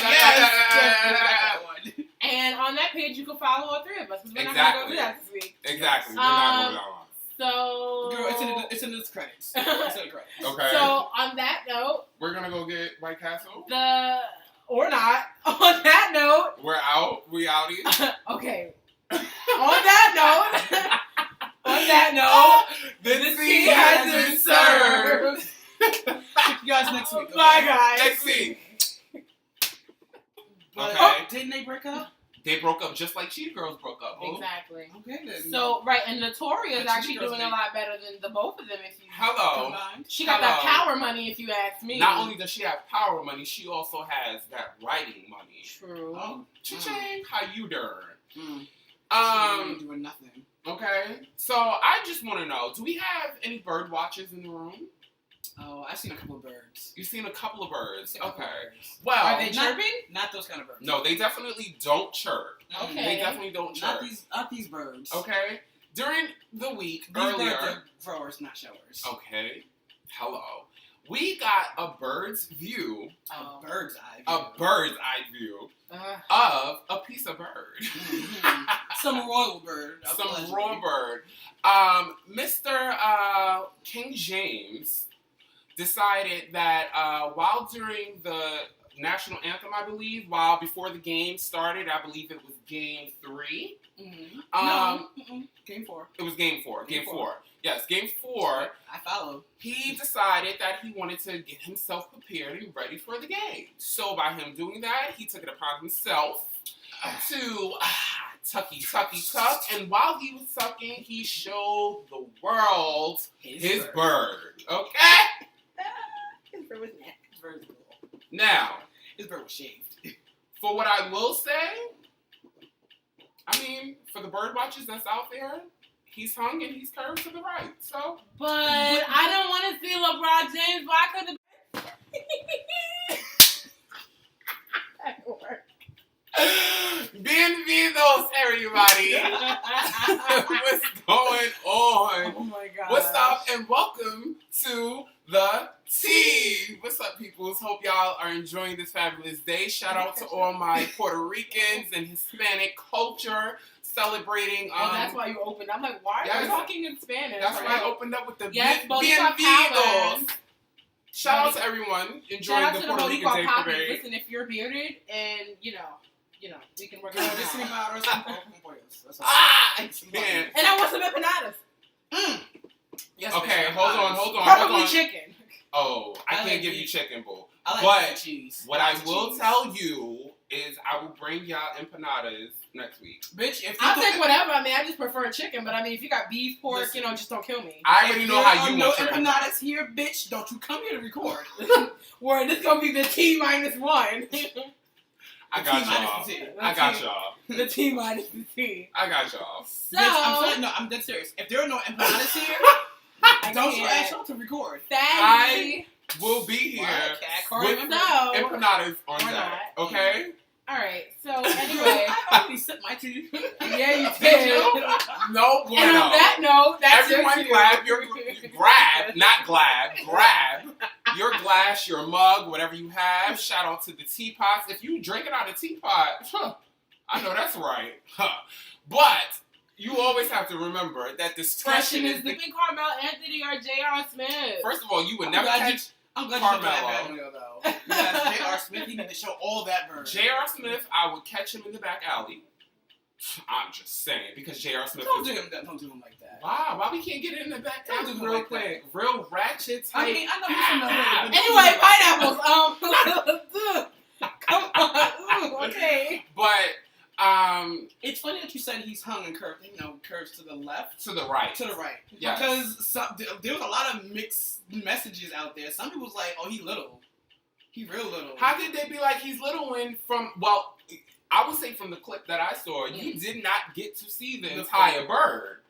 Yes. And on that page, you can follow all three of us, because we're not going to go do that this week. Exactly. We're not going on. So... Girl, it's in the credits. It's in the credits. Okay. So, on that note... We're going to go get White Castle? Or not. On that note... We're out. We outie. Okay. On that note, the tea has been served. See you guys next week. Okay? Bye, guys. Next week. Okay. Didn't they break up? They broke up just like Cheetah Girls broke up. Boo. Exactly. Okay, then. So, right, and Latoya is actually doing a lot better than the both of them. If you combined. She got that power money, if you ask me. Not only does she have power money, she also has that writing money. True. Oh, cha-ching, how you doing? She ain't doing nothing. Okay, so I just want to know, do we have any bird watchers in the room? Oh, I've seen a couple of birds. You've seen a couple of birds. Okay. Birds. Well, are they chirping? Not those kind of birds. No, they definitely don't chirp. Okay. They definitely don't chirp. Not these birds. Okay. During the week These earlier. birds are growers, not showers. Okay. Hello. We got a bird's view. A bird's eye view. A bird's eye view of a piece of bird. Mm-hmm. Some royal bird. Some royal bird. Mr. King James decided that while during the national anthem, I believe, before the game started, I believe it was game 3. Mm-hmm. Game 4. It was game 4. Game 4. Yes, game 4. I followed. He decided that he wanted to get himself prepared and ready for the game. So by him doing that, he took it upon himself to tuck. And while he was sucking, he showed the world his bird. Okay? His bird was neck. His bird was cool. Now, his bird was shaved. For what I will say, I mean, for the bird watchers that's out there, he's hung and he's curved to the right. So, but I don't want to see LeBron James. Why could that work? Bienvenidos, everybody. What's going on? Oh my god. What's up, and welcome to the tea. What's up, peoples? Hope y'all are enjoying this fabulous day. Shout out to all my Puerto Ricans and Hispanic culture celebrating. That's why you opened. I'm like, why are you talking in Spanish? That's why I opened up with the bienvenidos. Shout out to everyone enjoying the Puerto Rican Day Parade. Listen, if you're bearded and you know, we can work it out. I can't. And I want some empanadas. Yes, okay, hold on. Probably chicken. Oh, I can't give you chicken, boo. I like cheese. What I will tell you is I will bring y'all empanadas next week. Bitch, if I'll take whatever. I mean, I just prefer chicken, but I mean, if you got beef, pork, just don't kill me. I already know how you want your empanadas here, bitch. Don't you come here to record. Word, this gonna be the T-1. I got y'all. I got y'all. The T minus the T. I got y'all. So I'm dead serious. If there are no empanadas here, don't you ask y'all to record. I will be here with empanadas on that. Okay? Alright, so anyway. I already sipped my tea. Yeah, you did. No bueno. And on that note, that's everyone grab your your glass, your mug, whatever you have. Shout out to the teapots. If you drinking out of teapot, I know that's right. But you always have to remember that discretion is the... Think Carmel Anthony or J.R. Smith. First of all, you would never catch I'm glad Carmelo. You did that though. Because J.R. Smith, he need to show all that burn. J.R. Smith, I would catch him in the back alley. I'm just saying, because J.R. Smith Don't do him like that. Wow, why we can't get it in the back alley real like quick? Real ratchet type. I mean, I know Anyway, pineapples. Come on. Okay. But it's funny that you said he's hung and curved. Curves to the left, to the right, yes. Because there was a lot of mixed messages out there. Some people was like, "Oh, he little, he real little." How could they be like he's little when well, I would say from the clip that I saw, you did not get to see the entire bird.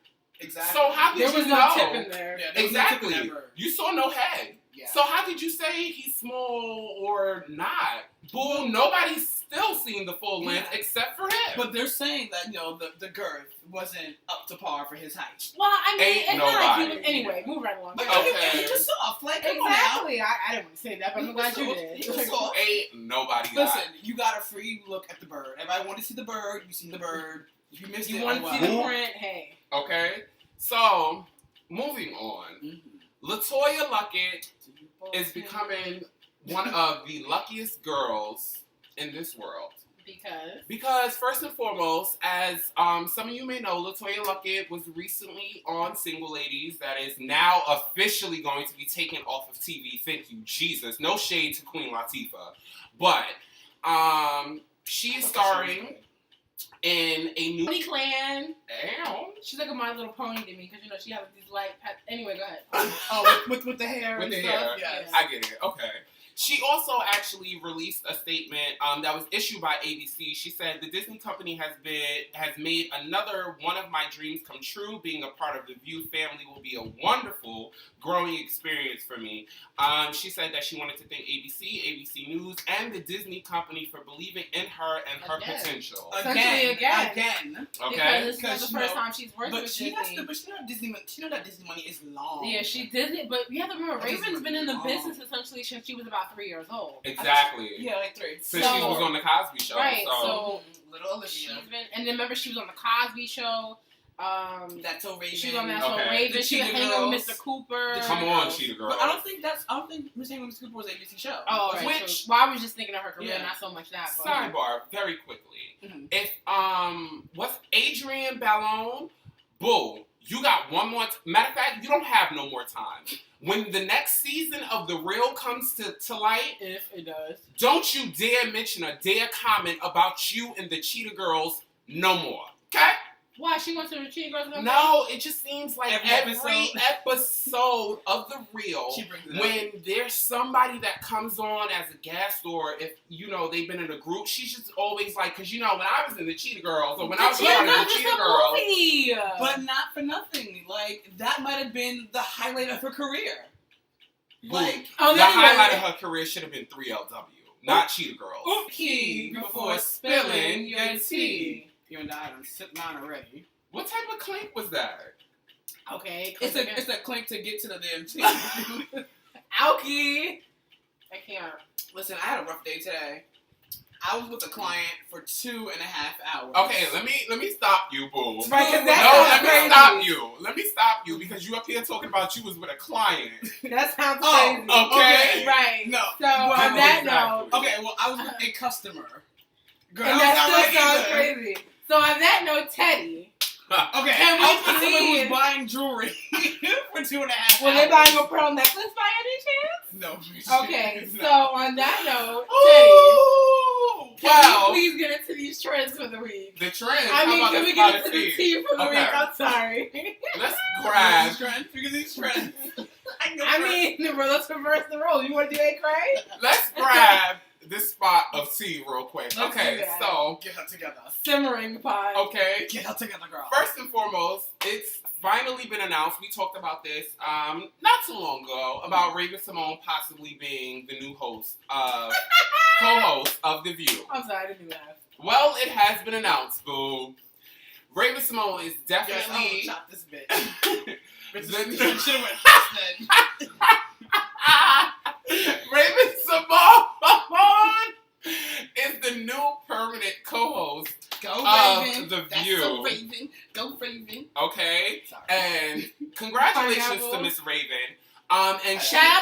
Exactly. So how did there was you know? no tip in there. Yeah, there exactly. Was no tip in that bird. You saw no head. Yeah. So how did you say he's small or not? Bull, nobody's still seen the full length except for him. But they're saying that the girth wasn't up to par for his height. Well, I mean, Ain't it's not like he was. nobody. Anyway, move right along. But Okay. he was soft. Like, come Exactly. on now. I didn't want to say that, but I'm glad you did. He was soft. Ain't nobody. Listen, you got a free look at the bird. If I want to see the bird, you see the bird. If you missed it, You want to see the print? Hey. Okay. So moving on, Latoya Luckett is becoming one of the luckiest girls in this world. Because first and foremost, as some of you may know, Latoya Luckett was recently on Single Ladies, that is now officially going to be taken off of TV. Thank you, Jesus. No shade to Queen Latifah. But she is starring in a new Clan. Damn. She's like a My Little Pony to me because she has these light. Anyway, go ahead. Oh, with the hair. With and the stuff. hair. Yes. I get it. Okay. She also actually released a statement that was issued by ABC. She said the Disney company has made another one of my dreams come true. Being a part of the View family will be a wonderful growing experience for me. She said that she wanted to thank ABC News, and the Disney company for believing in her and her potential. Again. Okay. Because this is the first time she's working with Disney. But she know that Disney money is long. Yeah, she did it. But you have to remember, Raven's been in the business essentially since she was about 3 years old. Exactly. Yeah, like 3. Since she was on the Cosby Show. Right. So little Olivia. She's been, and then remember she was on the Cosby Show. That's so Raven. She was on that show Raven. She was hanging with Mr. Cooper. Come on, Cheetah Girls. But I don't think Miss Hanging with Mr. Cooper was an ABC show. Oh, right. Which, well, I was just thinking of her career, not so much that. But. Sidebar, very quickly. If what's Adrienne Ballon? Boo. You got one more. Matter of fact, you don't have no more time. When the next season of The Real comes to light, if it does, don't you dare mention or dare comment about you and the Cheetah Girls no more. Okay? Why? She wants to the Cheetah Girls? No, it just seems like every episode of The Real, when there's somebody that comes on as a guest, or if, they've been in a group, she's just always like, because, when I was in the Cheetah Girls, or when I was in the Cheetah Girls. Movie. But not for nothing. Like, that might have been the highlight of her career. Like, the highlight of her career should have been 3LW, not Cheetah Girls. Oopsie, before spilling your tea. You and I done sipped mine already. What type of clink was that? Okay, it's a clink to get to the damn tea. Alki, I can't. Listen, I had a rough day today. I was with a client for 2.5 hours. Okay, let me stop you, boo. Right, Let me stop you because you up here talking about you was with a client. That sounds crazy. Okay. Right. No. So on that note, okay, well, I was with a customer. Girl, and that still sounds crazy. So on that note, Teddy. Okay, and we was buying jewelry for 2.5 hours. Were they buying a pearl necklace by any chance? No. Okay, so on that note, Teddy, can we please get into these trends for the week? The trends? Can we get into the tea for the week? I'm sorry. Let's grab these trends. Let's reverse the role. You want to do A. Cray? Let's grab this spot of tea real quick. Let's Okay, do that. so Get her together. Simmering pot. okay. Get her together, girl. First and foremost, it's finally been announced. We talked about this not too long ago about Raven-Symone possibly being the new host co-host of The View. I'm sorry, I didn't do that. Well, it has been announced, boo. Raven-Symone is Yes, I'm definitely gonna chop this bitch. The- Should have went first then. Raven-Symone is the new permanent co-host Go of Raven. The That's View. so Raven. Go Raven. Okay, Sorry. and congratulations to Pineapple. Miss Raven. And she Shout out